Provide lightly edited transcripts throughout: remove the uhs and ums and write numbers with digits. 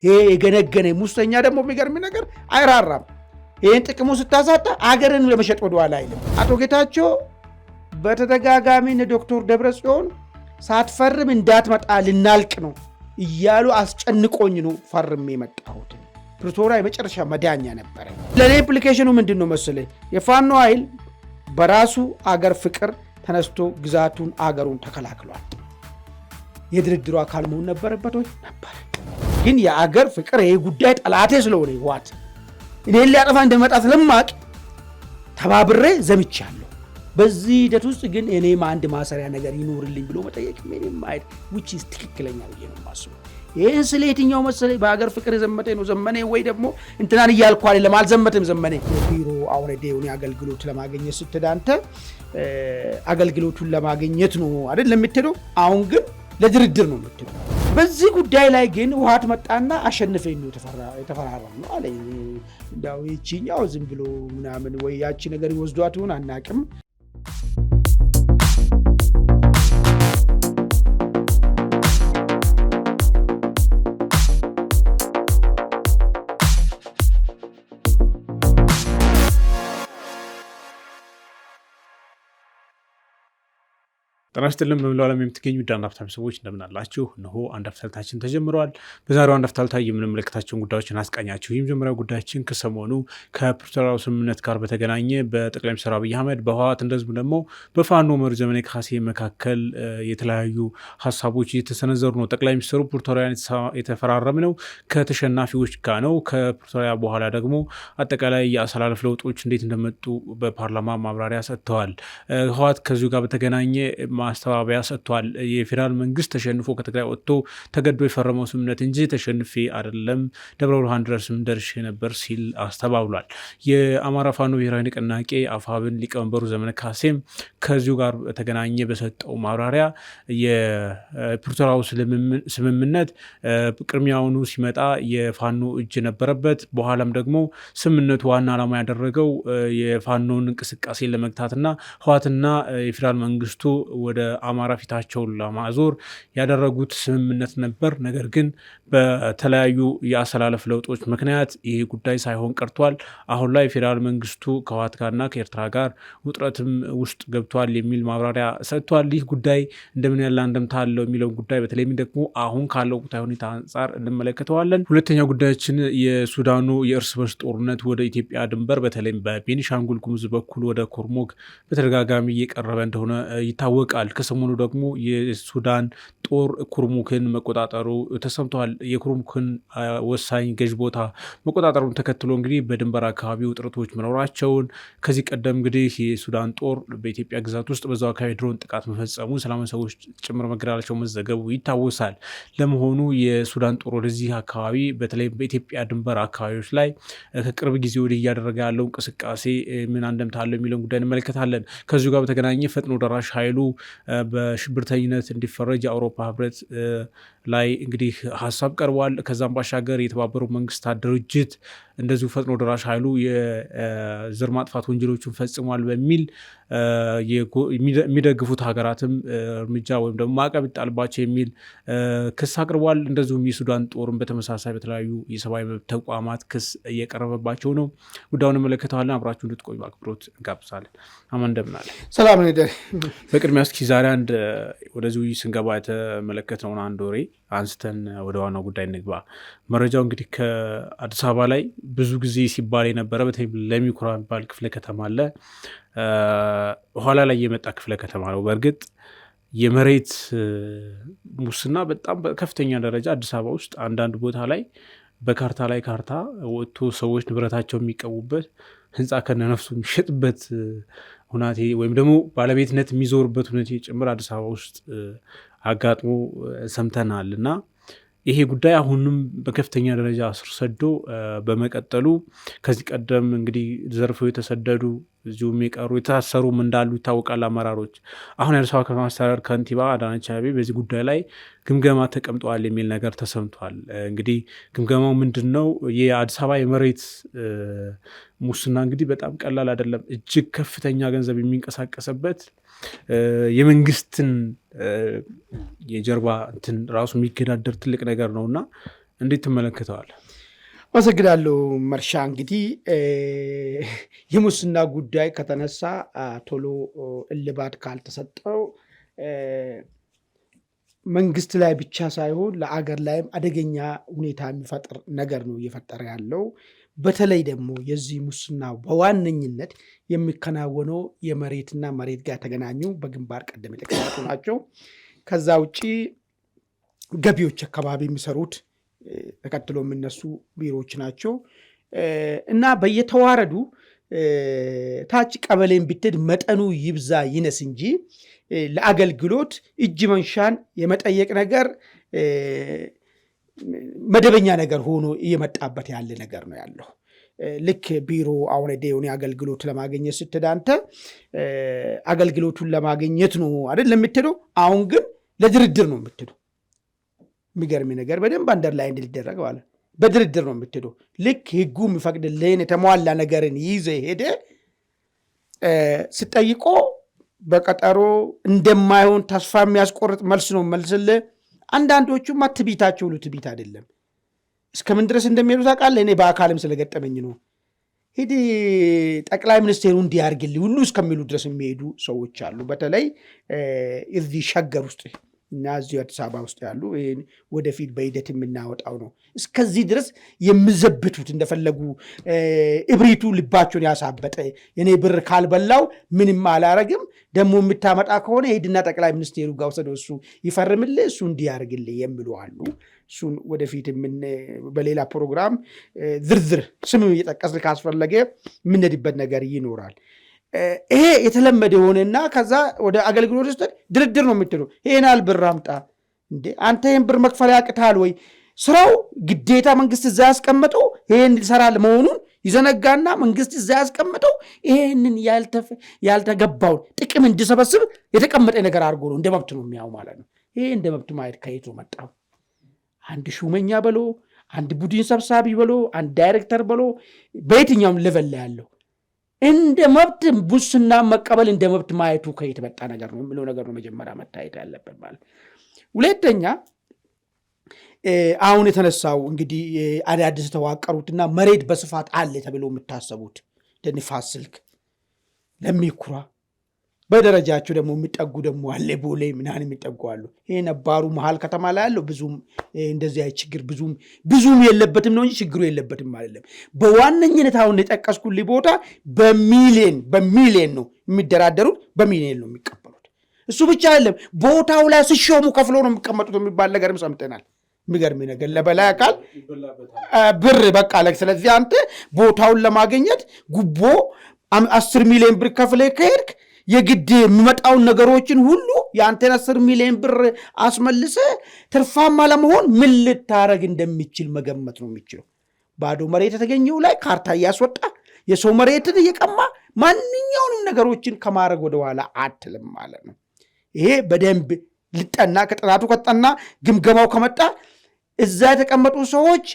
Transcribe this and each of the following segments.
ይሄ የገነገነ ሙሰኛ ደግሞ የሚገርም ነገር አይራራም። ይሄን ጥቅሙ ስታሳጣ አገርን ለመሸጥ ወደኋላ አይልም። አቶ ጌታቸው በተደጋጋሚ ዶክተር ደብረጽዮን ሳትፈርም እንዳትመጣ ልናልቅ ነው እያሉ አስጨንቆኝ ነው ፈርሜ የመጣሁት። ፕሪቶሪያ የመጨረሻ መዳኛ ነበረ። ለኔ ኢምፕሊኬሽኑ ምንድነው መሰለኝ? የፋኖ ኃይል በራሱ አገር ፍቅር ተነስቶ ግዛቱን አገሩን ተከላክሏል። የድርድሩ አካል መሆን ነበረበት ወይ? ነበር። ግን የአገር ፍቅር ይሄ ጉዳይ ጠላቴ ስለሆነ ዋት እኔን ሊያጠፋ እንደመጣ ስለማቅ ተባብሬ ዘምቻለሁ። በዚህ ሂደት ውስጥ ግን እኔም አንድ ማሰሪያ ነገር ይኖርልኝ ብሎ መጠየቅ ምንም አይደል which is ትክክለኛ ብዬ ነው የማስበው። ይህን ስለ የትኛው መሰለኝ በሀገር ፍቅር የዘመተ ነው ዘመኔ ወይ ደግሞ እንትናን እያልኩ አይደለም፣ አልዘመትም ዘመኔ። ቢሮ አውረዴውን አገልግሎት ለማግኘት ስትዳንተ አገልግሎቱን ለማግኘት ነው አይደል የምትለው። አሁን ግን ለድርድር ነው የምትለው። በዚህ ጉዳይ ላይ ግን ውሃት መጣና አሸንፈኝ ነው የተፈራራም ነው አለ። እንዳው ይቺኛው ዝም ብሎ ምናምን ወይ ያቺ ነገር ይወስዷት ይሆን አናቅም። ጤና ይስጥልን በመላው ዓለም የምትገኙ አንድ አፍታ ቤተሰቦች እንደምን አላችሁ? እነሆ አንድ አፍታችን ተጀምረዋል። በዛሬው አንድ አፍታ የምንመለከታቸውን ጉዳዮችን አስቃኛችሁ። የመጀመሪያው ጉዳያችን ከሰሞኑ ከፕሪቶሪያው ስምምነት ጋር በተገናኘ በጠቅላይ ሚኒስትር አብይ አህመድ በህወሓት እንደዚሁም ደግሞ በፋኖ መሪ ዘመነ ካሴ መካከል የተለያዩ ሀሳቦች እየተሰነዘሩ ነው። ጠቅላይ ሚኒስትሩ ፕሪቶሪያን የተፈራረምነው ከተሸናፊዎች ጋር ነው። ከፕሪቶሪያ በኋላ ደግሞ አጠቃላይ የአሰላለፍ ለውጦች እንዴት እንደመጡ በፓርላማ ማብራሪያ ሰጥተዋል። ህወሓት ከዚሁ ጋር በተገናኘ ማስተባበያ ሰጥቷል። የፌዴራል መንግስት ተሸንፎ ከትግራይ ወጥቶ ተገዶ የፈረመው ስምምነት እንጂ ተሸንፌ አይደለም ደብረ ብርሃን ድረስም ደርሼ ነበር ሲል አስተባብሏል። የአማራ ፋኖ ብሔራዊ ንቅናቄ አፋብን ሊቀመንበሩ ዘመነ ካሴም ከዚሁ ጋር በተገናኘ በሰጠው ማብራሪያ የፕሪቶሪያው ስምምነት ቅድሚያውኑ ሲመጣ የፋኖ እጅ ነበረበት፣ በኋላም ደግሞ ስምምነቱ ዋና ዓላማ ያደረገው የፋኖን እንቅስቃሴ ለመግታትና ህወሓትና የፌዴራል መንግስቱ ወደ አማራ ፊታቸውን ለማዞር ያደረጉት ስምምነት ነበር። ነገር ግን በተለያዩ የአሰላለፍ ለውጦች ምክንያት ይህ ጉዳይ ሳይሆን ቀርቷል። አሁን ላይ ፌዴራል መንግስቱ ከህወሓት ጋርና ከኤርትራ ጋር ውጥረትም ውስጥ ገብቷል የሚል ማብራሪያ ሰጥቷል። ይህ ጉዳይ እንደምን ያለ አንድምታ አለው የሚለውን ጉዳይ በተለይም ደግሞ አሁን ካለው ወቅታዊ ሁኔታ አንጻር እንመለከተዋለን። ሁለተኛው ጉዳያችን የሱዳኑ የእርስ በርስ ጦርነት ወደ ኢትዮጵያ ድንበር በተለይም በቤኒሻንጉል ጉሙዝ በኩል ወደ ኮርሞክ በተደጋጋሚ እየቀረበ እንደሆነ ይታወቃል። ከሰሞኑ ደግሞ የሱዳን ጦር ኩርሙክን መቆጣጠሩ ተሰምተዋል። የኩርሙክን ወሳኝ ገዥ ቦታ መቆጣጠሩን ተከትሎ እንግዲህ በድንበር አካባቢ ውጥረቶች መኖራቸውን ከዚህ ቀደም እንግዲህ የሱዳን ጦር በኢትዮጵያ ግዛት ውስጥ በዛው አካባቢ ድሮን ጥቃት መፈጸሙ ሰላማዊ ሰዎች ጭምር መገደላቸው መዘገቡ ይታወሳል። ለመሆኑ የሱዳን ጦር ወደዚህ አካባቢ በተለይ በኢትዮጵያ ድንበር አካባቢዎች ላይ ከቅርብ ጊዜ ወዲህ እያደረገ ያለው እንቅስቃሴ ምን አንድምታ አለው የሚለውን ጉዳይ እንመለከታለን። ከዚሁ ጋር በተገናኘ ፈጥኖ ደራሽ ኃይሉ በሽብርተኝነት እንዲፈረጅ የአውሮፓ ህብረት ላይ እንግዲህ ሀሳብ ቀርቧል። ከዛም ባሻገር የተባበሩት መንግስታት ድርጅት እንደዚሁ ፈጥኖ ደራሽ ኃይሉ የዘር ማጥፋት ወንጀሎችን ፈጽሟል በሚል የሚደግፉት ሀገራትም እርምጃ ወይም ደግሞ ማዕቀብ ይጣልባቸው የሚል ክስ አቅርቧል። እንደዚሁም የሱዳን ጦርን በተመሳሳይ በተለያዩ የሰብአዊ መብት ተቋማት ክስ እየቀረበባቸው ነው። ጉዳዩን እንመለከተዋለን። አብራችሁ እንድትቆዩ አክብሮት እንጋብዛለን። አማን እንደምን አለ? ሰላም ነኝ። በቅድሚያ እስኪ ዛሬ አንድ ወደዚህ ስንገባ የተመለከትነውን አንድ ወሬ አንስተን ወደ ዋናው ጉዳይ እንግባ። መረጃው እንግዲህ ከአዲስ አበባ ላይ ብዙ ጊዜ ሲባል የነበረ በተለይ ለሚኩራ የሚባል ክፍለ ከተማ አለ። ኋላ ላይ የመጣ ክፍለ ከተማ ነው። በእርግጥ የመሬት ሙስና በጣም በከፍተኛ ደረጃ አዲስ አበባ ውስጥ አንዳንድ ቦታ ላይ በካርታ ላይ ካርታ ወጥቶ ሰዎች ንብረታቸው የሚቀቡበት ህንፃ ከነነፍሱ የሚሸጥበት ሁናቴ ወይም ደግሞ ባለቤትነት የሚዞርበት ሁኔታ ጭምር አዲስ አበባ ውስጥ አጋጥሞ ሰምተናል። እና ይሄ ጉዳይ አሁንም በከፍተኛ ደረጃ ስር ሰዶ በመቀጠሉ ከዚህ ቀደም እንግዲህ ዘርፈው የተሰደዱ እዚሁም የቀሩ የታሰሩም እንዳሉ ይታወቃል አመራሮች። አሁን የአዲስ አበባ ከተማ አስተዳደር ከንቲባ አዳነች አቤቤ በዚህ ጉዳይ ላይ ግምገማ ተቀምጠዋል የሚል ነገር ተሰምቷል። እንግዲህ ግምገማው ምንድን ነው? የአዲስ አበባ የመሬት ሙስና እንግዲህ በጣም ቀላል አይደለም። እጅግ ከፍተኛ ገንዘብ የሚንቀሳቀስበት የመንግስትን የጀርባ እንትን ራሱ የሚገዳደር ትልቅ ነገር ነው እና እንዴት ትመለከተዋል? አመሰግናለሁ መርሻ። እንግዲህ የሙስና ጉዳይ ከተነሳ ቶሎ እልባት ካልተሰጠው መንግስት ላይ ብቻ ሳይሆን ለአገር ላይም አደገኛ ሁኔታ የሚፈጥር ነገር ነው እየፈጠረ ያለው። በተለይ ደግሞ የዚህ ሙስና በዋነኝነት የሚከናወነው የመሬትና መሬት ጋር ተገናኙ በግንባር ቀደም የተቀመጡ ናቸው። ከዛ ውጪ ገቢዎች አካባቢ የሚሰሩት ተከትሎ የሚነሱ ቢሮዎች ናቸው እና በየተዋረዱ ታች ቀበሌን ብትሄድ መጠኑ ይብዛ ይነስ እንጂ ለአገልግሎት እጅ መንሻን የመጠየቅ ነገር መደበኛ ነገር ሆኖ እየመጣበት ያለ ነገር ነው ያለው። ልክ ቢሮ አሁን የሆነ አገልግሎት ለማግኘት ስትዳንተ አገልግሎቱን ለማግኘት ነው አይደል የምትሄደው። አሁን ግን ለድርድር ነው የምትሄደው። የሚገርም ነገር በደንብ አንደርላይን ሊደረግ ማለት በድርድር ነው የምትሄደው። ልክ ህጉ የሚፈቅድልህን የተሟላ ነገርን ይዘህ ሄደ ስጠይቆ በቀጠሮ እንደማይሆን ተስፋ የሚያስቆርጥ መልስ ነው መልስልህ። አንዳንዶቹማ ትቢታቸው ሁሉ ትቢት አይደለም እስከምን ድረስ እንደሚሄዱ ታውቃለህ? እኔ በአካልም ስለገጠመኝ ነው። ሂድ ጠቅላይ ሚኒስቴሩ እንዲያርግልኝ ሁሉ እስከሚሉ ድረስ የሚሄዱ ሰዎች አሉ። በተለይ እዚህ ሸገር ውስጥ እና እዚሁ አዲስ አበባ ውስጥ ያሉ ወደፊት በሂደት የምናወጣው ነው። እስከዚህ ድረስ የሚዘብቱት እንደፈለጉ እብሪቱ ልባቸውን ያሳበጠ የኔ ብር ካልበላው ምንም አላረግም፣ ደግሞ የምታመጣ ከሆነ ሄድና ጠቅላይ ሚኒስቴሩ ጋር ወሰደው እሱ ይፈርምልህ፣ እሱ እንዲያርግልህ የሚሉ አሉ። እሱን ወደፊት በሌላ ፕሮግራም ዝርዝር ስም እየጠቀስን ካስፈለገ የምንሄድበት ነገር ይኖራል። ይሄ የተለመደ የሆነና ከዛ ወደ አገልግሎት ውስጥ ድርድር ነው የምትለው። ይሄን ያህል ብር አምጣ እንዴ አንተ ይሄን ብር መክፈል ያቅታል ወይ? ስራው ግዴታ መንግስት እዛ ያስቀመጠው ይሄን ይሰራል መሆኑን ይዘነጋና መንግስት እዛ ያስቀመጠው ይሄንን ያልተገባውን ጥቅም እንዲሰበስብ የተቀመጠ ነገር አድርጎ ነው እንደ መብት ነው የሚያው ማለት ነው። ይሄ እንደ መብት ማየት ከየት ነው መጣው? አንድ ሹመኛ በሎ፣ አንድ ቡድን ሰብሳቢ በሎ፣ አንድ ዳይሬክተር በሎ፣ በየትኛውም ሌቨል ላይ ያለው እንደ መብት ሙስና መቀበል እንደ መብት ማየቱ ከየት መጣ ነገር ነው የሚለው ነገር ነው መጀመሪያ መታየት ያለበት ማለት። ሁለተኛ አሁን የተነሳው እንግዲህ አዳዲስ ተዋቀሩትና መሬት በስፋት አለ ተብሎ የምታሰቡት ንፋስ ስልክ፣ ለሚኩራ በደረጃቸው ደግሞ የሚጠጉ ደግሞ አለ ቦሌ ምናምን የሚጠጉ አሉ። ይሄ ነባሩ መሀል ከተማ ላይ ያለው ብዙም እንደዚህ አይ ችግር ብዙም የለበትም ነው እንጂ ችግሩ የለበትም አይደለም። በዋነኝነት አሁን የጠቀስኩልኝ ቦታ በሚሊየን ነው የሚደራደሩት፣ በሚሊየን ነው የሚቀበሉት። እሱ ብቻ አይደለም ቦታው ላይ ሲሾሙ ከፍሎ ነው የሚቀመጡት የሚባል ነገርም ሰምተናል። የሚገርም ነገር ለበላይ አካል ብር በቃ ለክ። ስለዚህ አንተ ቦታውን ለማግኘት ጉቦ 10 ሚሊዮን ብር ከፍለህ ከሄድክ የግድ የሚመጣውን ነገሮችን ሁሉ የአንተን 10 ሚሊዮን ብር አስመልሰ ትርፋማ ለመሆን ምን ልታረግ እንደሚችል መገመት ነው የሚችለው። ባዶ መሬት የተገኘው ላይ ካርታ እያስወጣ የሰው መሬትን እየቀማ ማንኛውንም ነገሮችን ከማድረግ ወደኋላ አትልም ማለት ነው። ይሄ በደንብ ልጠና ከጥናቱ ከጠና ግምገማው ከመጣ እዛ የተቀመጡ ሰዎች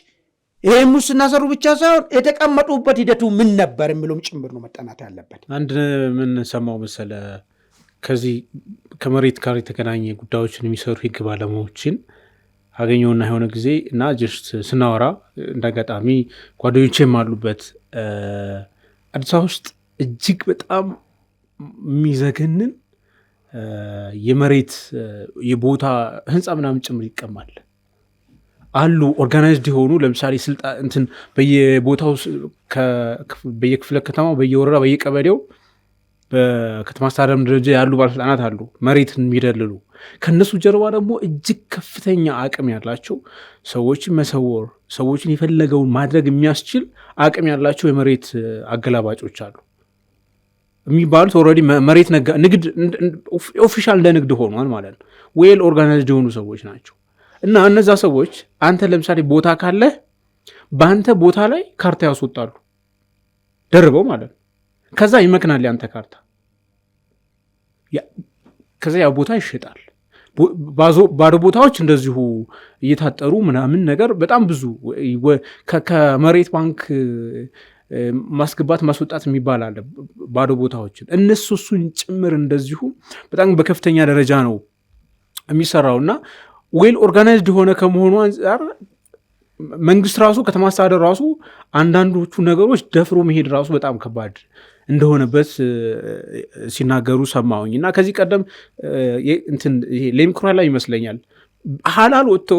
ይሄ ሙስና ሰሩ ብቻ ሳይሆን የተቀመጡበት ሂደቱ ምን ነበር የሚለውም ጭምር ነው መጠናት ያለበት። አንድ ምን ሰማው መሰለ ከዚህ ከመሬት ጋር የተገናኘ ጉዳዮችን የሚሰሩ ህግ ባለሙያዎችን አገኘውና የሆነ ጊዜ እና ጀስት ስናወራ እንዳጋጣሚ ጓደኞቼም አሉበት አዲስ አበባ ውስጥ እጅግ በጣም የሚዘገንን የመሬት የቦታ ህንፃ ምናምን ጭምር ይቀማል አሉ። ኦርጋናይዝድ የሆኑ ለምሳሌ ስልጣን እንትን በየቦታው በየክፍለ ከተማው በየወረዳ በየቀበሌው በከተማ አስተዳደር ደረጃ ያሉ ባለስልጣናት አሉ መሬትን የሚደልሉ። ከነሱ ጀርባ ደግሞ እጅግ ከፍተኛ አቅም ያላቸው ሰዎችን መሰወር ሰዎችን የፈለገውን ማድረግ የሚያስችል አቅም ያላቸው የመሬት አገላባጮች አሉ የሚባሉት። ኦልሬዲ መሬት ንግድ ኦፊሻል እንደ ንግድ ሆኗል ማለት ነው። ዌል ኦርጋናይዝድ የሆኑ ሰዎች ናቸው። እና እነዛ ሰዎች አንተ ለምሳሌ ቦታ ካለህ በአንተ ቦታ ላይ ካርታ ያስወጣሉ ደርበው ማለት ነው። ከዛ ይመክናል ያንተ ካርታ፣ ከዛ ያ ቦታ ይሸጣል። ባዶ ቦታዎች እንደዚሁ እየታጠሩ ምናምን ነገር በጣም ብዙ ከመሬት ባንክ ማስገባት ማስወጣት የሚባል አለ ባዶ ቦታዎችን። እነሱን ጭምር እንደዚሁ በጣም በከፍተኛ ደረጃ ነው የሚሰራውና ዌል ኦርጋናይዝድ የሆነ ከመሆኑ አንጻር መንግስት ራሱ ከተማ አስተዳደር ራሱ አንዳንዶቹ ነገሮች ደፍሮ መሄድ ራሱ በጣም ከባድ እንደሆነበት ሲናገሩ ሰማሁኝ። እና ከዚህ ቀደም ሌምክሯ ላይ ይመስለኛል ሀላል ወጥቶ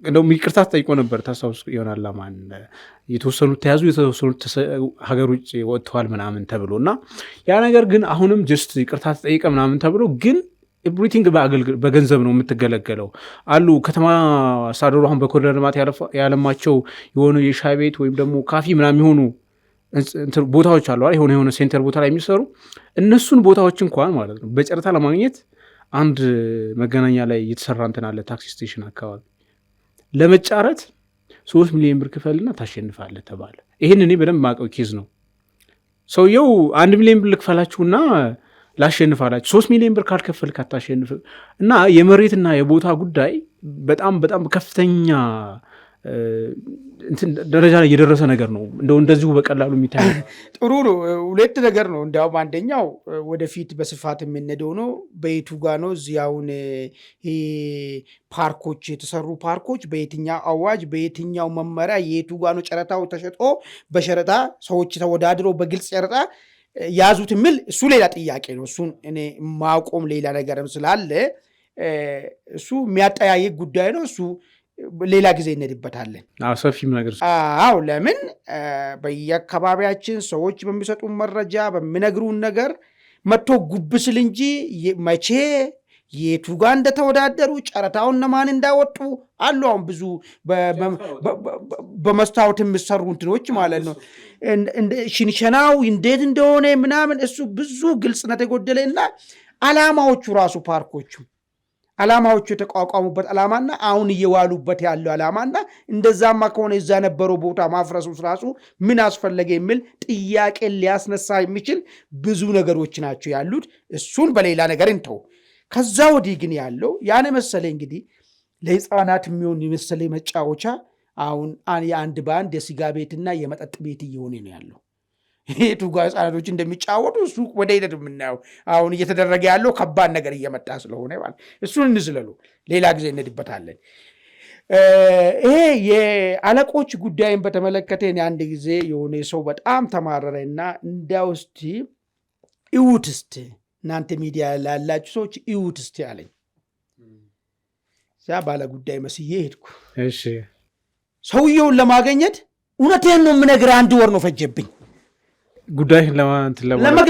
እንደውም ይቅርታ ተጠይቆ ነበር። ታስታውስ ይሆናል ለማን የተወሰኑት ተያዙ የተወሰኑት ሀገር ውጭ ወጥተዋል ምናምን ተብሎ እና ያ ነገር ግን አሁንም ጀስት ይቅርታ ተጠይቀ ምናምን ተብሎ ግን ኤቭሪቲንግ በገንዘብ ነው የምትገለገለው አሉ። ከተማ አስተዳደሩ አሁን በኮሪደር ልማት ያለማቸው የሆነ የሻይ ቤት ወይም ደግሞ ካፌ ምናምን የሆኑ ቦታዎች አሉ የሆነ ሴንተር ቦታ ላይ የሚሰሩ እነሱን ቦታዎች እንኳን ማለት ነው በጨረታ ለማግኘት አንድ መገናኛ ላይ የተሰራ እንትን አለ ታክሲ ስቴሽን አካባቢ ለመጫረት 3 ሚሊዮን ብር ክፈልና ታሸንፋለህ ተባለ። ይህን እኔ በደንብ ማቀው ኬዝ ነው። ሰውየው 1 ሚሊዮን ብር ልክፈላችሁና ላሸንፋላችሁ 3 ሚሊዮን ብር ካልከፈልክ አታሸንፍ እና የመሬትና የቦታ ጉዳይ በጣም በጣም ከፍተኛ ደረጃ ላይ የደረሰ ነገር ነው። እንደዚሁ በቀላሉ የሚታይ ጥሩ ነው። ሁለት ነገር ነው። እንዲያውም አንደኛው ወደፊት በስፋት የምንሄደው ነው በየቱ ጋ ነው እዚያውን ፓርኮች የተሰሩ ፓርኮች በየትኛው አዋጅ በየትኛው መመሪያ የቱ ጋ ነው ጨረታው ተሸጦ በሸረጣ ሰዎች ተወዳድረው በግልጽ ጨረጣ ያዙት የሚል እሱ ሌላ ጥያቄ ነው። እሱን እኔ ማቆም ሌላ ነገርም ስላለ እሱ የሚያጠያይቅ ጉዳይ ነው። እሱ ሌላ ጊዜ እንሄድበታለን። ሰፊም ነገር ለምን በየአካባቢያችን ሰዎች በሚሰጡ መረጃ በሚነግሩን ነገር መጥቶ ጉብስል እንጂ መቼ የቱ ጋር እንደተወዳደሩ ጨረታውን እነማን እንዳወጡ አሉ። አሁን ብዙ በመስታወት የሚሰሩ እንትኖች ማለት ነው ሽንሸናው እንዴት እንደሆነ ምናምን እሱ ብዙ ግልጽነት የጎደለ እና ዓላማዎቹ ራሱ ፓርኮቹ ዓላማዎቹ የተቋቋሙበት ዓላማና አሁን እየዋሉበት ያለው ዓላማና እንደዛማ ከሆነ እዛ ነበረው ቦታ ማፍረሱ ራሱ ምን አስፈለገ የሚል ጥያቄ ሊያስነሳ የሚችል ብዙ ነገሮች ናቸው ያሉት። እሱን በሌላ ነገር እንተው። ከዛ ወዲህ ግን ያለው ያን መሰለ እንግዲህ ለሕፃናት የሚሆን የመሰለ መጫወቻ አሁን የአንድ ባንድ የስጋ ቤትና የመጠጥ ቤት እየሆነ ነው ያለው። የቱ ጋር ህጻናቶች እንደሚጫወቱ እሱ ወደ ሂደት የምናየው አሁን እየተደረገ ያለው ከባድ ነገር እየመጣ ስለሆነ ማለት እሱን እንዝለሉ፣ ሌላ ጊዜ እንሄድበታለን። ይሄ የአለቆች ጉዳይን በተመለከተ አንድ ጊዜ የሆነ ሰው በጣም ተማረረና እንዲያው እስቲ እዩት እስቲ እናንተ ሚዲያ ላላችሁ ሰዎች እዩት እስቲ አለኝ። ያ ባለ ጉዳይ መስዬ ሄድኩ። እሺ ሰውየውን ለማግኘት እውነቴን ነው የምነግርህ 1 ወር ነው ፈጀብኝ ጉዳይ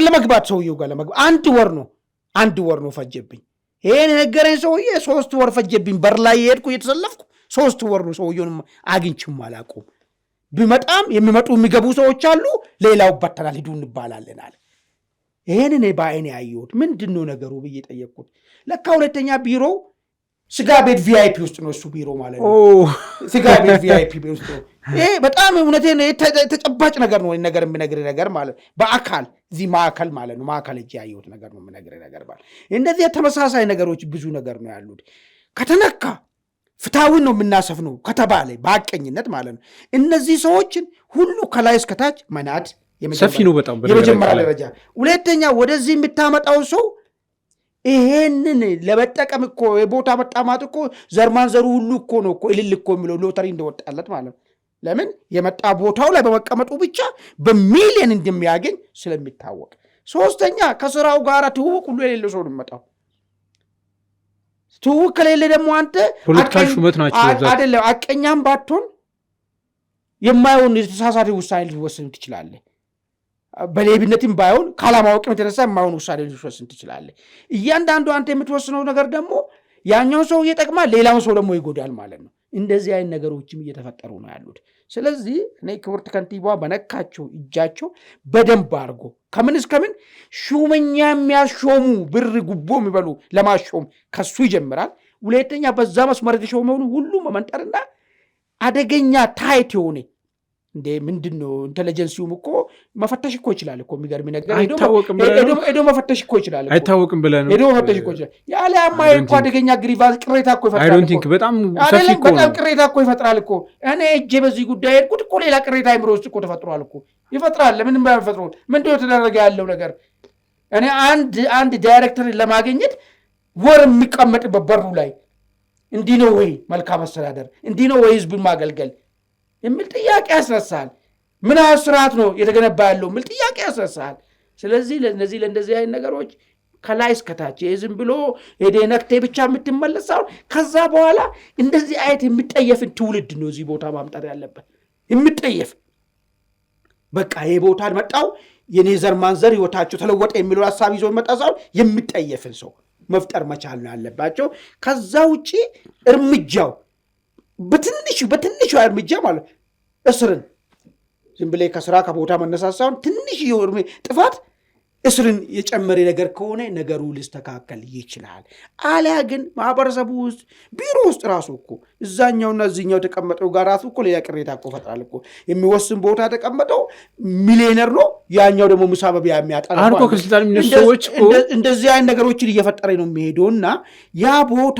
ለመግባት ሰውየው ጋር ለመግባት 1 ወር ነው ፈጀብኝ። ይሄን የነገረኝ ሰውዬ 3 ወር ፈጀብኝ። በር ላይ የሄድኩ እየተሰለፍኩ 3 ወር ነው ሰውየውን አግኝቼም አላውቅም። ቢመጣም የሚመጡ የሚገቡ ሰዎች አሉ፣ ሌላው በተናል ሂዱ እንባላለን አለ። ይሄን እኔ በአይኔ ያየሁት ምንድን ነው ነገሩ ብዬ ጠየቅኩት። ለካ ሁለተኛ ቢሮ ስጋ ቤት ቪአይፒ ውስጥ ነው እሱ ቢሮ ማለት ነው። ስጋ ቤት ቪአይፒ ውስጥ ነው። ይሄ በጣም እውነቴን ተጨባጭ ነገር ነው ነገር የምነግርህ ነገር ማለት በአካል እዚህ ማዕከል ማለት ነው ማዕከል እጅ ያየሁት ነገር ነው የምነግርህ ነገር ማለት እንደዚህ ተመሳሳይ ነገሮች ብዙ ነገር ነው ያሉት። ከተነካ ፍትሐዊን ነው የምናሰፍነው ከተባለ በአቀኝነት ማለት ነው እነዚህ ሰዎችን ሁሉ ከላይ እስከታች መናድ ሰፊ ነው በጣም የመጀመሪያ ደረጃ። ሁለተኛ ወደዚህ የምታመጣው ሰው ይሄንን ለመጠቀም እኮ የቦታ መጣማት እኮ ዘርማንዘሩ ሁሉ እኮ ነው እኮ እልል እኮ የሚለው ሎተሪ እንደወጣለት ማለት ነው። ለምን የመጣ ቦታው ላይ በመቀመጡ ብቻ በሚሊየን እንደሚያገኝ ስለሚታወቅ። ሶስተኛ ከስራው ጋር ትውውቅ ሁሉ የሌለው ሰው ነው የሚመጣው። ትውውቅ ከሌለ ደግሞ አንተ ፖለቲካል ሹመት ናቸው አይደለም አቀኛም ባትሆን የማይሆን የተሳሳተ ውሳኔ ልትወስን ትችላለህ። በሌብነትም ባይሆን ካለማወቅም የተነሳ የማይሆን ውሳኔ ልትወስን ትችላለህ። እያንዳንዱ አንተ የምትወስነው ነገር ደግሞ ያኛውን ሰው እየጠቅማል፣ ሌላውን ሰው ደግሞ ይጎዳል ማለት ነው። እንደዚህ አይነት ነገሮችም እየተፈጠሩ ነው ያሉት። ስለዚህ እኔ ክብርት ከንቲባ በነካቸው እጃቸው በደንብ አድርጎ ከምን እስከምን ሹመኛ የሚያሾሙ ብር ጉቦ የሚበሉ ለማሾም ከሱ ይጀምራል። ሁለተኛ በዛ መስመር የተሾመውን ሁሉ መመንጠርና አደገኛ ታይት የሆነ እንዴ ምንድን ነው ኢንቴሊጀንሲውም እኮ መፈተሽ እኮ ይችላል እኮ የሚገርም ነገር ሄዶ መፈተሽ እኮ ይችላል እኮ አይታወቅም ብለህ ነው ሄዶ መፈተሽ እኮ ይችላል። ያለ አማይ እኮ አደገኛ ግሪቫንስ ቅሬታ እኮ ይፈጥራል እኮ በጣም ሰፊ እኮ ነው በጣም ቅሬታ እኮ ይፈጥራል እኮ። እኔ እጄ በዚህ ጉዳይ ሄድኩት እኮ ሌላ ቅሬታ አይምሮ ውስጥ እኮ ተፈጥሯል እኮ ይፈጥራል። ለምንም ባይፈጥሩ ምንድነው የተደረገ ያለው ነገር? እኔ አንድ ዳይሬክተር ለማግኘት ወር የሚቀመጥበት በሩ ላይ እንዲህ ነው ወይ መልካም አስተዳደር? እንዲህ ነው ወይ ህዝብን ማገልገል የሚል ጥያቄ ያስነሳል። ምን ስርዓት ነው የተገነባ ያለው የሚል ጥያቄ ያስነሳል። ስለዚህ ለእንደዚህ አይነት ነገሮች ከላይ እስከታች ዝም ብሎ ነክቴ ብቻ የምትመለሳው ከዛ በኋላ እንደዚህ አይነት የሚጠየፍን ትውልድ ነው እዚህ ቦታ ማምጣት ያለበት። የሚጠየፍ በቃ ይሄ ቦታ መጣው የኔ ዘር ማንዘር ህይወታቸው ተለወጠ የሚለው ሐሳብ ይዞ መጣ ሰው የሚጠየፍን ሰው መፍጠር መቻል ነው ያለባቸው። ከዛ ውጪ እርምጃው በትንሹ እርምጃ ማለት እስርን ዝም ብለ ከስራ ከቦታ መነሳሳውን ትንሽ ጥፋት እስርን የጨመረ ነገር ከሆነ ነገሩ ሊስተካከል ይችላል። አሊያ ግን ማህበረሰቡ ውስጥ ቢሮ ውስጥ ራሱ እኮ እዛኛውና እዚህኛው ተቀመጠው ጋር ራሱ እኮ ሌላ ቅሬታ እኮ ፈጥራል እኮ። የሚወስን ቦታ ተቀመጠው ሚሊዮነር ነው፣ ያኛው ደግሞ ሙሳበቢያ የሚያጣላ አርቆ ከስልጣን የሚነሱ ሰዎች እንደዚህ አይነት ነገሮችን እየፈጠረ ነው የሚሄደውና ያ ቦታ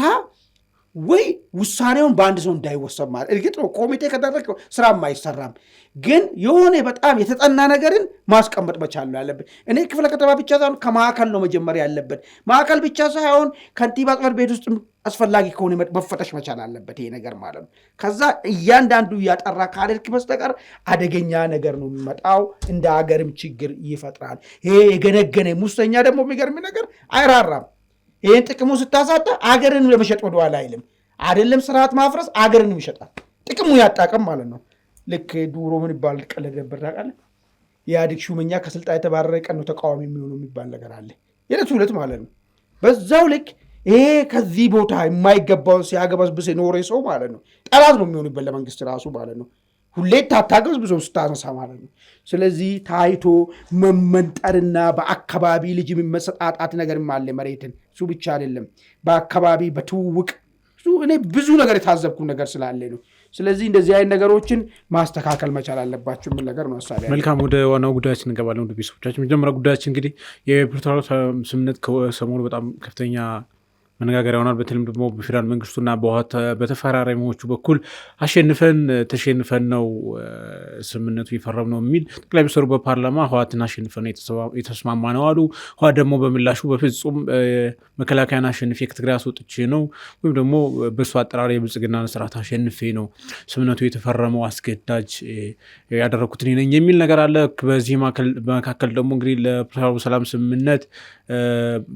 ወይ ውሳኔውን በአንድ ሰው እንዳይወሰን ማለት እርግጥ ነው ኮሚቴ ከደረገው ስራም አይሰራም፣ ግን የሆነ በጣም የተጠና ነገርን ማስቀመጥ መቻል ነው ያለበት። እኔ ክፍለ ከተማ ብቻ ሳይሆን ከማዕከል ነው መጀመሪያ ያለበት። ማዕከል ብቻ ሳይሆን ከንቲባ ጽሕፈት ቤት ውስጥ አስፈላጊ ከሆነ መፈተሽ መቻል አለበት ይሄ ነገር ማለት ነው። ከዛ እያንዳንዱ እያጠራ ካልክ በስተቀር አደገኛ ነገር ነው የሚመጣው፣ እንደ ሀገርም ችግር ይፈጥራል። ይሄ የገነገነ ሙሰኛ ደግሞ የሚገርም ነገር አይራራም። ይህን ጥቅሙ ስታሳጣ አገርን ለመሸጥ ወደኋላ አይልም። አይደለም ስርዓት ማፍረስ አገርን ይሸጣል፣ ጥቅሙ ያጣቀም ማለት ነው። ልክ ዱሮ ምን ይባል ቀለድ ነበር ታውቃለህ? የኢህአዴግ ሹመኛ ከስልጣን የተባረረ ቀን ነው ተቃዋሚ የሚሆኑ የሚባል ነገር አለ። የዕለት ማለት ነው። በዛው ልክ ይሄ ከዚህ ቦታ የማይገባውን ሲያገበስብስ የኖረ ሰው ማለት ነው ጠላት ነው የሚሆንበት ለመንግስት ራሱ ማለት ነው። ሁሌ ታታገበስብሰው ስታነሳ ማለት ነው። ስለዚህ ታይቶ መመንጠርና በአካባቢ ልጅ የሚመሰጣጣት ነገርም አለ። መሬትን እሱ ብቻ አይደለም፣ በአካባቢ በትውውቅ እኔ ብዙ ነገር የታዘብኩ ነገር ስላለ ነው። ስለዚህ እንደዚህ አይነት ነገሮችን ማስተካከል መቻል አለባቸው ምን ነገር ነው ሐሳብ ያለው። መልካም፣ ወደ ዋናው ጉዳያችን እንገባለን። ወደ ቤተሰቦቻችን መጀመሪያ ጉዳያችን እንግዲህ የፕሪቶሪያ ስምምነት ከሰሞኑ በጣም ከፍተኛ መነጋገሪያ ይሆናል። በተለይም ደግሞ በፌዴራል መንግስቱና በህወሓት በተፈራራሚዎቹ በኩል ተሸንፈን ነው ስምምነቱ የፈረም ነው የሚል ጠቅላይ ሚኒስትሩ በፓርላማ ህወሓትን አሸንፈን የተስማማ ነው አሉ። ህወሓት ደግሞ በምላሹ በፍጹም መከላከያን አሸንፌ ከትግራይ አስወጥቼ ነው ወይም ደግሞ በእሱ አጠራር የብልጽግና ስርዓት አሸንፌ ነው ስምምነቱ የተፈረመው አስገዳጅ ያደረኩት እኔ ነኝ የሚል ነገር አለ። በዚህ መካከል ደግሞ እንግዲህ ለፕሪቶሪያው ሰላም ስምምነት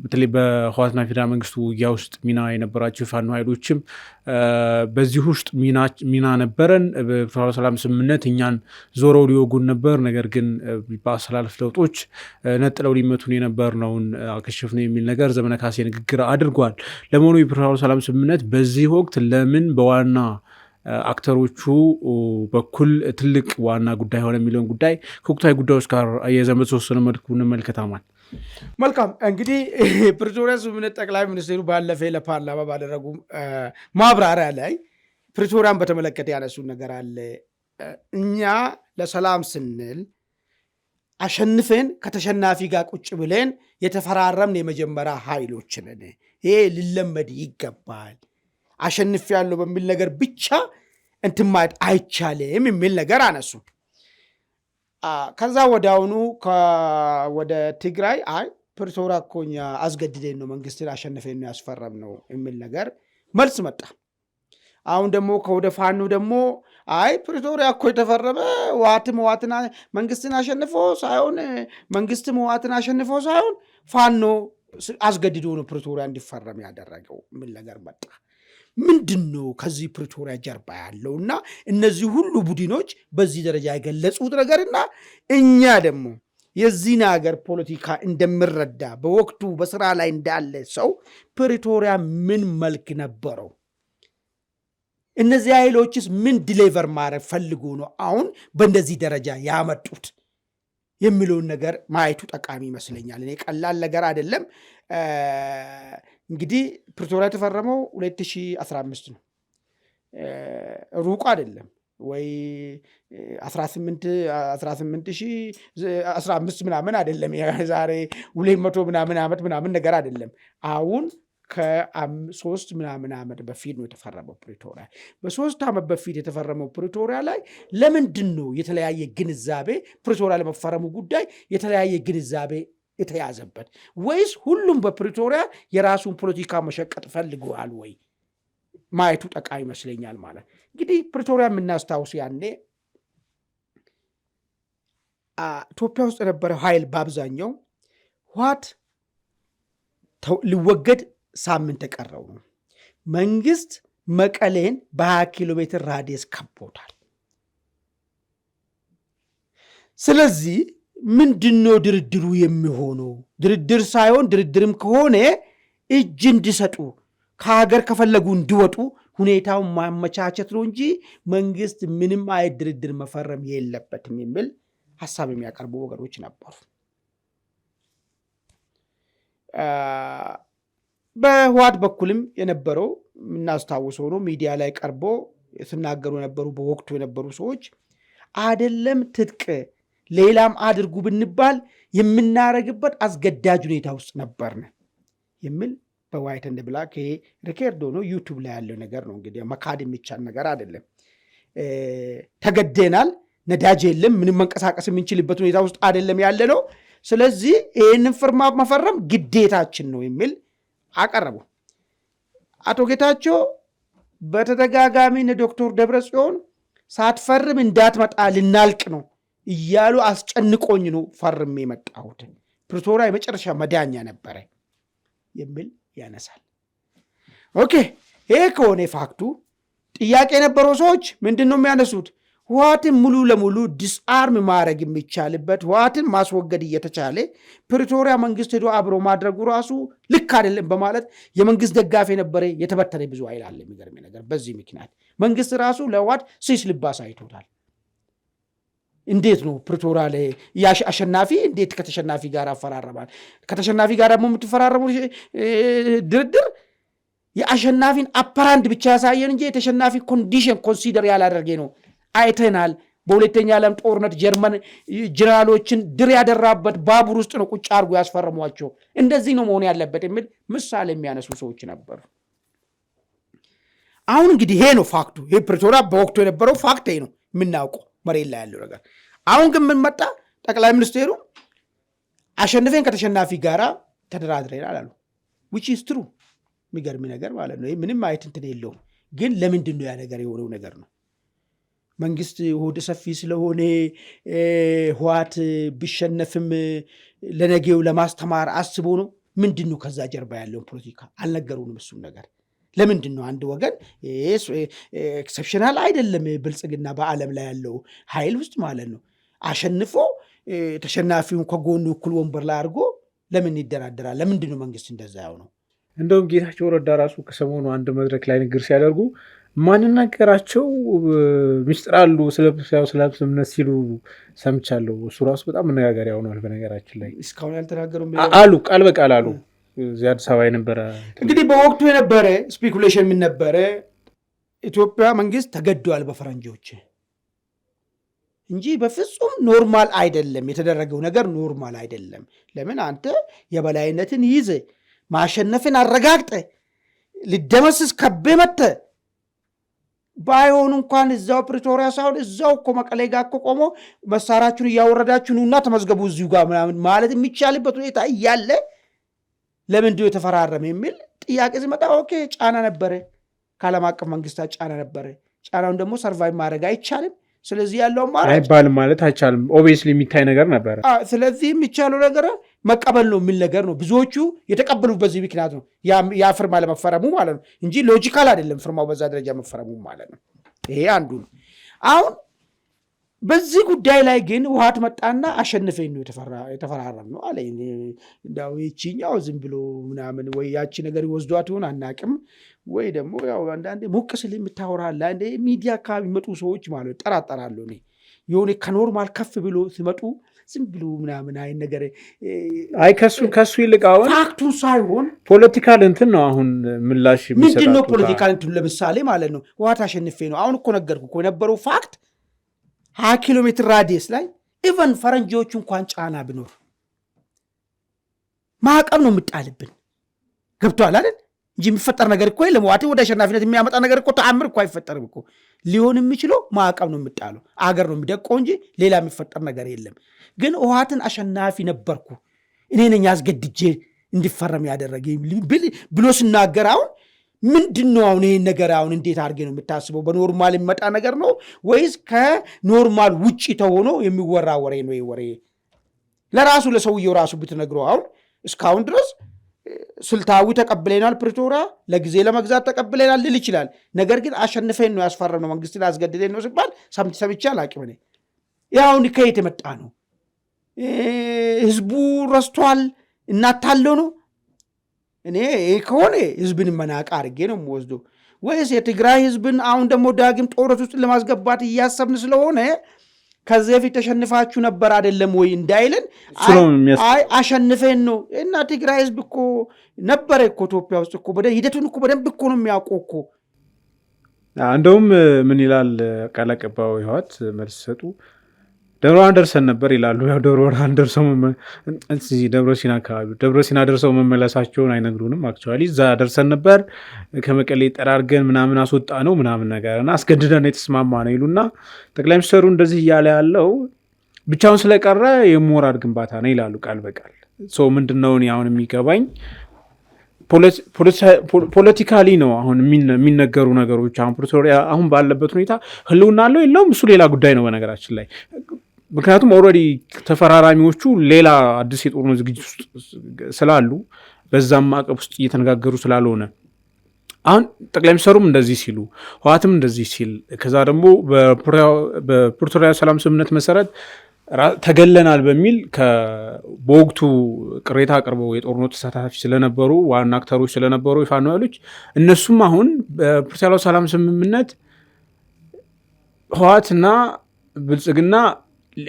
በተለይ በህወሓትና ፌዴራል መንግስቱ ውጊያ ውስጥ ሚና የነበራቸው የፋኖ ኃይሎችም በዚህ ውስጥ ሚና ነበረን። በፕሪቶሪያው ሰላም ስምምነት እኛን ዞረው ሊወጉን ነበር፣ ነገር ግን በአሰላለፍ ለውጦች ነጥለው ሊመቱን የነበርነውን አከሸፍነው የሚል ነገር ዘመነ ካሴ ንግግር አድርጓል። ለመሆኑ የፕሪቶሪያው ሰላም ስምምነት በዚህ ወቅት ለምን በዋና አክተሮቹ በኩል ትልቅ ዋና ጉዳይ ሆነ የሚለውን ጉዳይ ከወቅታዊ ጉዳዮች ጋር አያይዘን በተወሰነ መልኩ እንመልከታማል። መልካም እንግዲህ ፕሪቶሪያ ስምምነት ጠቅላይ ሚኒስትሩ ባለፈ ለፓርላማ ባደረጉ ማብራሪያ ላይ ፕሪቶሪያን በተመለከተ ያነሱት ነገር አለ። እኛ ለሰላም ስንል አሸንፈን ከተሸናፊ ጋር ቁጭ ብለን የተፈራረምን የመጀመሪያ ኃይሎች ነን። ይሄ ሊለመድ ይገባል። አሸንፍ ያለው በሚል ነገር ብቻ እንትን ማለት አይቻልም የሚል ነገር አነሱ። ከዛ ወዲያውኑ ወደ ትግራይ ፕሪቶሪያ እኮ እኛ አስገድደን ነው መንግስትን አሸንፈን ነው ያስፈረም ነው የሚል ነገር መልስ መጣ። አሁን ደግሞ ከወደ ፋኖ ደግሞ ፕሪቶሪያ እኮ የተፈረመ ህወሓትን መንግስትን አሸንፎ ሳይሆን መንግስትም ህወሓትን አሸንፎ ሳይሆን ፋኖ አስገድዶ ነው ፕሪቶሪያ እንዲፈረም ያደረገው የሚል ነገር መጣ። ምንድን ነው ከዚህ ፕሪቶሪያ ጀርባ ያለውና እነዚህ ሁሉ ቡድኖች በዚህ ደረጃ የገለጹት ነገርና እኛ ደግሞ የዚህን ሀገር ፖለቲካ እንደምረዳ በወቅቱ በስራ ላይ እንዳለ ሰው ፕሪቶሪያ ምን መልክ ነበረው? እነዚህ ኃይሎችስ ምን ዲሌቨር ማድረግ ፈልጎ ነው አሁን በእንደዚህ ደረጃ ያመጡት የሚለውን ነገር ማየቱ ጠቃሚ ይመስለኛል። እኔ ቀላል ነገር አይደለም። እንግዲህ ፕሪቶሪያ የተፈረመው 2015 ነው። ሩቅ አይደለም ወይ 15 ምናምን አይደለም። ዛሬ 200 ምናምን ዓመት ምናምን ነገር አይደለም። አሁን ከ3 ምናምን ዓመት በፊት ነው የተፈረመው ፕሪቶሪያ። በ3 ዓመት በፊት የተፈረመው ፕሪቶሪያ ላይ ለምንድን ነው የተለያየ ግንዛቤ ፕሪቶሪያ ለመፈረሙ ጉዳይ የተለያየ ግንዛቤ የተያዘበት? ወይስ ሁሉም በፕሪቶሪያ የራሱን ፖለቲካ መሸቀጥ ፈልገዋል ወይ ማየቱ ጠቃሚ ይመስለኛል ማለት እንግዲህ ፕሪቶሪያ የምናስታውስ ያኔ ኢትዮጵያ ውስጥ የነበረው ኃይል በአብዛኛው ህወሓት ሊወገድ ሳምንት ተቀረው ነው። መንግስት መቀሌን በ20 ኪሎ ሜትር ራዲየስ ከቦታል። ስለዚህ ምንድነው ድርድሩ የሚሆነው? ድርድር ሳይሆን ድርድርም ከሆነ እጅ እንዲሰጡ ከሀገር ከፈለጉ እንዲወጡ ሁኔታውን ማመቻቸት ነው እንጂ መንግስት ምንም አይነት ድርድር መፈረም የለበትም የሚል ሀሳብ የሚያቀርቡ ወገኖች ነበሩ። በህወሓት በኩልም የነበረው የምናስታውሰው ነው። ሚዲያ ላይ ቀርቦ ሲናገሩ የነበሩ በወቅቱ የነበሩ ሰዎች አይደለም ትጥቅ ሌላም አድርጉ ብንባል የምናረግበት አስገዳጅ ሁኔታ ውስጥ ነበርን የሚል በዋይት ኤንድ ብላክ ሪከርድ ሆኖ ዩቱብ ላይ ያለው ነገር ነው። እንግዲህ መካድ የሚቻል ነገር አይደለም። ተገደናል፣ ነዳጅ የለም፣ ምንም መንቀሳቀስ የምንችልበት ሁኔታ ውስጥ አይደለም ያለ ነው። ስለዚህ ይህንን ፍርማ መፈረም ግዴታችን ነው የሚል አቀረቡ። አቶ ጌታቸው በተደጋጋሚ ዶክተር ደብረጽዮን ሳትፈርም እንዳትመጣ ልናልቅ ነው እያሉ አስጨንቆኝ ነው ፈርሜ የመጣሁት፣ ፕሪቶሪያ የመጨረሻ መዳኛ ነበረ የሚል ያነሳል። ኦኬ፣ ይሄ ከሆነ ፋክቱ ጥያቄ የነበረው ሰዎች ምንድን ነው የሚያነሱት? ህወሓትን ሙሉ ለሙሉ ዲስአርም ማድረግ የሚቻልበት ህወሓትን ማስወገድ እየተቻለ ፕሪቶሪያ መንግስት ሄዶ አብሮ ማድረጉ ራሱ ልክ አይደለም በማለት የመንግስት ደጋፊ የነበረ የተበተነ ብዙ ኃይል አለ። የሚገርም ነገር በዚህ ምክንያት መንግስት ራሱ ለህወሓት ስስ ልባስ አይቶታል። እንዴት ነው ፕሪቶሪያ ላይ አሸናፊ እንዴት ከተሸናፊ ጋር አፈራረባል? ከተሸናፊ ጋር ደግሞ የምትፈራረሙ ድርድር የአሸናፊን አፐራንድ ብቻ ያሳየን እንጂ የተሸናፊ ኮንዲሽን ኮንሲደር ያላደረገ ነው። አይተናል። በሁለተኛ ዓለም ጦርነት ጀርመን ጀነራሎችን ድር ያደራበት ባቡር ውስጥ ነው ቁጭ አድርጎ ያስፈረሟቸው። እንደዚህ ነው መሆን ያለበት የሚል ምሳሌ የሚያነሱ ሰዎች ነበሩ። አሁን እንግዲህ ይሄ ነው ፋክቱ። ይሄ ፕሪቶሪያ በወቅቱ የነበረው ፋክት ነው የምናውቀው መሬት ላይ ያለው ነገር። አሁን ግን ምን መጣ? ጠቅላይ ሚኒስቴሩ አሸንፈን ከተሸናፊ ጋራ ተደራድረናል አሉ። which is true የሚገርም ነገር ማለት ነው። ምንም አይነት እንትን የለውም። ግን ለምንድን ነው ያ ነገር የሆነው ነገር ነው? መንግስት ሆደ ሰፊ ስለሆነ ህወሓት ቢሸነፍም ለነገው ለማስተማር አስቦ ነው? ምንድን ነው ከዛ ጀርባ ያለውን ፖለቲካ አልነገሩንም። እሱም ነገር ለምንድን ነው አንድ ወገን ኤክሰፕሽናል አይደለም ብልጽግና በዓለም ላይ ያለው ኃይል ውስጥ ማለት ነው አሸንፎ ተሸናፊውን ከጎኑ እኩል ወንበር ላይ አድርጎ ለምን ይደራደራል? ለምንድን ነው መንግስት እንደዛ ያው? እንደውም ጌታቸው ረዳ ራሱ ከሰሞኑ አንድ መድረክ ላይ ንግግር ሲያደርጉ ማንናገራቸው ሚስጥር አሉ ስለ ስምምነት ሲሉ ሰምቻለሁ። እሱ ራሱ በጣም መነጋገሪያ ሆኗል። በነገራችን ላይ እስካሁን ያልተናገሩ አሉ፣ ቃል በቃል አሉ። እዚህ አዲስ አበባ የነበረ እንግዲህ በወቅቱ የነበረ ስፔኩሌሽን ምን ነበረ? ኢትዮጵያ መንግስት ተገዷል በፈረንጆች እንጂ በፍጹም ኖርማል አይደለም። የተደረገው ነገር ኖርማል አይደለም። ለምን አንተ የበላይነትን ይዘ ማሸነፍን አረጋግጠ ልደመስስ ከቤ መተ ባይሆን እንኳን እዛው ፕሪቶሪያ ሳይሆን እዛው እኮ መቀሌ ጋር እኮ ቆሞ መሳሪያችሁን እያወረዳችሁ ኑና ተመዝገቡ እዚሁ ጋር ምናምን ማለት የሚቻልበት ሁኔታ እያለ ለምንድነው የተፈራረመ የሚል ጥያቄ ሲመጣ ኦኬ ጫና ነበረ፣ ከዓለም አቀፍ መንግስታት ጫና ነበረ። ጫናውን ደግሞ ሰርቫይቭ ማድረግ አይቻልም። ስለዚህ ያለው አይባልም ማለት አይቻልም። ኦብቪየስሊ የሚታይ ነገር ነበረ። ስለዚህ የሚቻለው ነገር መቀበል ነው የሚል ነገር ነው። ብዙዎቹ የተቀበሉት በዚህ ምክንያት ነው ያ ፍርማ ለመፈረሙ ማለት ነው እንጂ ሎጂካል አይደለም ፍርማው በዛ ደረጃ መፈረሙ ማለት ነው። ይሄ አንዱ ነው። አሁን በዚህ ጉዳይ ላይ ግን ህወሓት መጣና አሸንፈኝ ነው የተፈራረም ነው አለ። እንዳው ይቺኛው ዝም ብሎ ምናምን ወይ ያቺ ነገር ይወስዷት ይሆን አናቅም፣ ወይ ደግሞ ያው አንዳንዴ ሞቅ ስል የምታወራለ እንደ ሚዲያ አካባቢ የሚመጡ ሰዎች ማለት ጠራጠራለሁ እኔ የሆነ ከኖርማል ከፍ ብሎ ሲመጡ ዝም ብሎ ምናምን አይን ነገር አይ ከሱ ይልቅ አሁን ፋክቱን ሳይሆን ፖለቲካል እንትን ነው አሁን ምላሽ የሚሰጣው። ምንድን ነው ፖለቲካል እንትን? ለምሳሌ ማለት ነው ህወሓት አሸንፌ ነው አሁን እኮ ነገርኩ እኮ የነበረው ፋክት 20 ኪሎ ሜትር ራዲየስ ላይ ኢቨን ፈረንጆቹ እንኳን ጫና ብኖር ማዕቀብ ነው የምጣልብን። ገብቶሃል አይደል? እንጂ የሚፈጠር ነገር እኮ የለም። ህወሓትን ወደ አሸናፊነት የሚያመጣ ነገር እኮ ተአምር እኮ አይፈጠርም እኮ። ሊሆን የሚችለው ማዕቀብ ነው የምጣለው፣ አገር ነው የሚደቀው እንጂ ሌላ የሚፈጠር ነገር የለም። ግን ህወሓትን አሸናፊ ነበርኩ እኔ ነኝ አስገድጄ እንዲፈረም ያደረገ ብሎ ሲናገር አሁን ምንድነው አሁን ይሄን ነገር አሁን እንዴት አድርጌ ነው የምታስበው? በኖርማል የሚመጣ ነገር ነው ወይስ ከኖርማል ውጪ ተሆኖ የሚወራ ወሬ ነው? ወሬ ለራሱ ለሰውየው ራሱ ብትነግረው አሁን እስካሁን ድረስ ስልታዊ ተቀብለናል፣ ፕሪቶሪያ ለጊዜ ለመግዛት ተቀብለናል ልል ይችላል። ነገር ግን አሸንፈን ነው ያስፈረምነው፣ መንግስትን አስገድደን ነው ሲባል ሰምቼ አላውቅም። እኔ ያው ከየት የመጣ ነው? ህዝቡ ረስቷል፣ እናታለው ነው። እኔ ከሆነ ህዝብን መናቅ አድርጌ ነው የምወስደው። ወይስ የትግራይ ህዝብን አሁን ደግሞ ዳግም ጦርነት ውስጥ ለማስገባት እያሰብን ስለሆነ ከዚህ በፊት ተሸንፋችሁ ነበር አይደለም ወይ እንዳይልን፣ አይ አሸንፈን ነው እና ትግራይ ህዝብ እኮ ነበረ እኮ ኢትዮጵያ ውስጥ እኮ ሂደቱን እኮ በደንብ እኮ ነው የሚያውቀው እኮ። እንደውም ምን ይላል ቃል አቀባዩ ህወሓት መልስ ሰጡ፣ ደብረ ብርሃን ደርሰን ነበር ይላሉ። ያው ደብረ ብርሃን ደርሰው ደብረ ሲና አካባቢ ደብረ ሲና ደርሰው መመለሳቸውን አይነግሩንም። አክቹዋሊ እዛ ደርሰን ነበር ከመቀሌ ጠራርገን ምናምን አስወጣ ነው ምናምን ነገር እና አስገድደን የተስማማ ነው ይሉና ጠቅላይ ሚኒስትሩ እንደዚህ እያለ ያለው ብቻውን ስለቀረ የሞራል ግንባታ ነው ይላሉ ቃል በቃል። ምንድነው አሁን የሚገባኝ ፖለቲካሊ ነው አሁን የሚነገሩ ነገሮች። አሁን ፕሪቶሪያ አሁን ባለበት ሁኔታ ህልውና አለው የለውም እሱ ሌላ ጉዳይ ነው በነገራችን ላይ። ምክንያቱም ኦልሬዲ ተፈራራሚዎቹ ሌላ አዲስ የጦርነት ዝግጅት ውስጥ ስላሉ በዛም ማዕቀብ ውስጥ እየተነጋገሩ ስላልሆነ አሁን ጠቅላይ ሚኒስትሩም እንደዚህ ሲሉ ህወሓትም እንደዚህ ሲል ከዛ ደግሞ በፕሪቶሪያ ሰላም ስምምነት መሰረት ተገለናል በሚል በወቅቱ ቅሬታ አቅርበው የጦርነቱ ተሳታፊ ስለነበሩ ዋና አክተሮች ስለነበሩ የፋኖ ኃይሎች እነሱም አሁን በፕሪቶሪያ ሰላም ስምምነት ህወሓትና ብልጽግና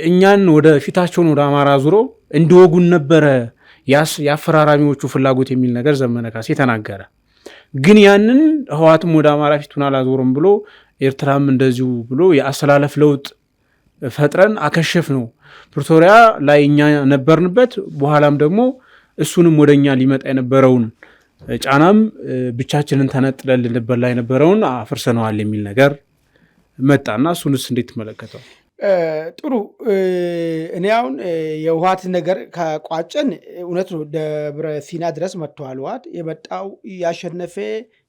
እኛን ወደ ፊታቸውን ወደ አማራ ዙሮ እንዲወጉን ነበረ የአፈራራሚዎቹ ፍላጎት የሚል ነገር ዘመነ ካሴ ተናገረ። ግን ያንን ህወሓትም ወደ አማራ ፊቱን አላዞርም ብሎ ኤርትራም እንደዚሁ ብሎ የአሰላለፍ ለውጥ ፈጥረን አከሸፍ ነው። ፕሪቶሪያ ላይ እኛ ነበርንበት፣ በኋላም ደግሞ እሱንም ወደኛ ሊመጣ የነበረውን ጫናም ብቻችንን ተነጥለን ልንበላ የነበረውን አፍርሰነዋል የሚል ነገር መጣና እሱንስ እንዴት ትመለከተው? ጥሩ። እኔ አሁን የህወሓት ነገር ከቋጨን እውነት ነው ደብረ ሲና ድረስ መጥተዋል። ህወሓት የመጣው ያሸነፈ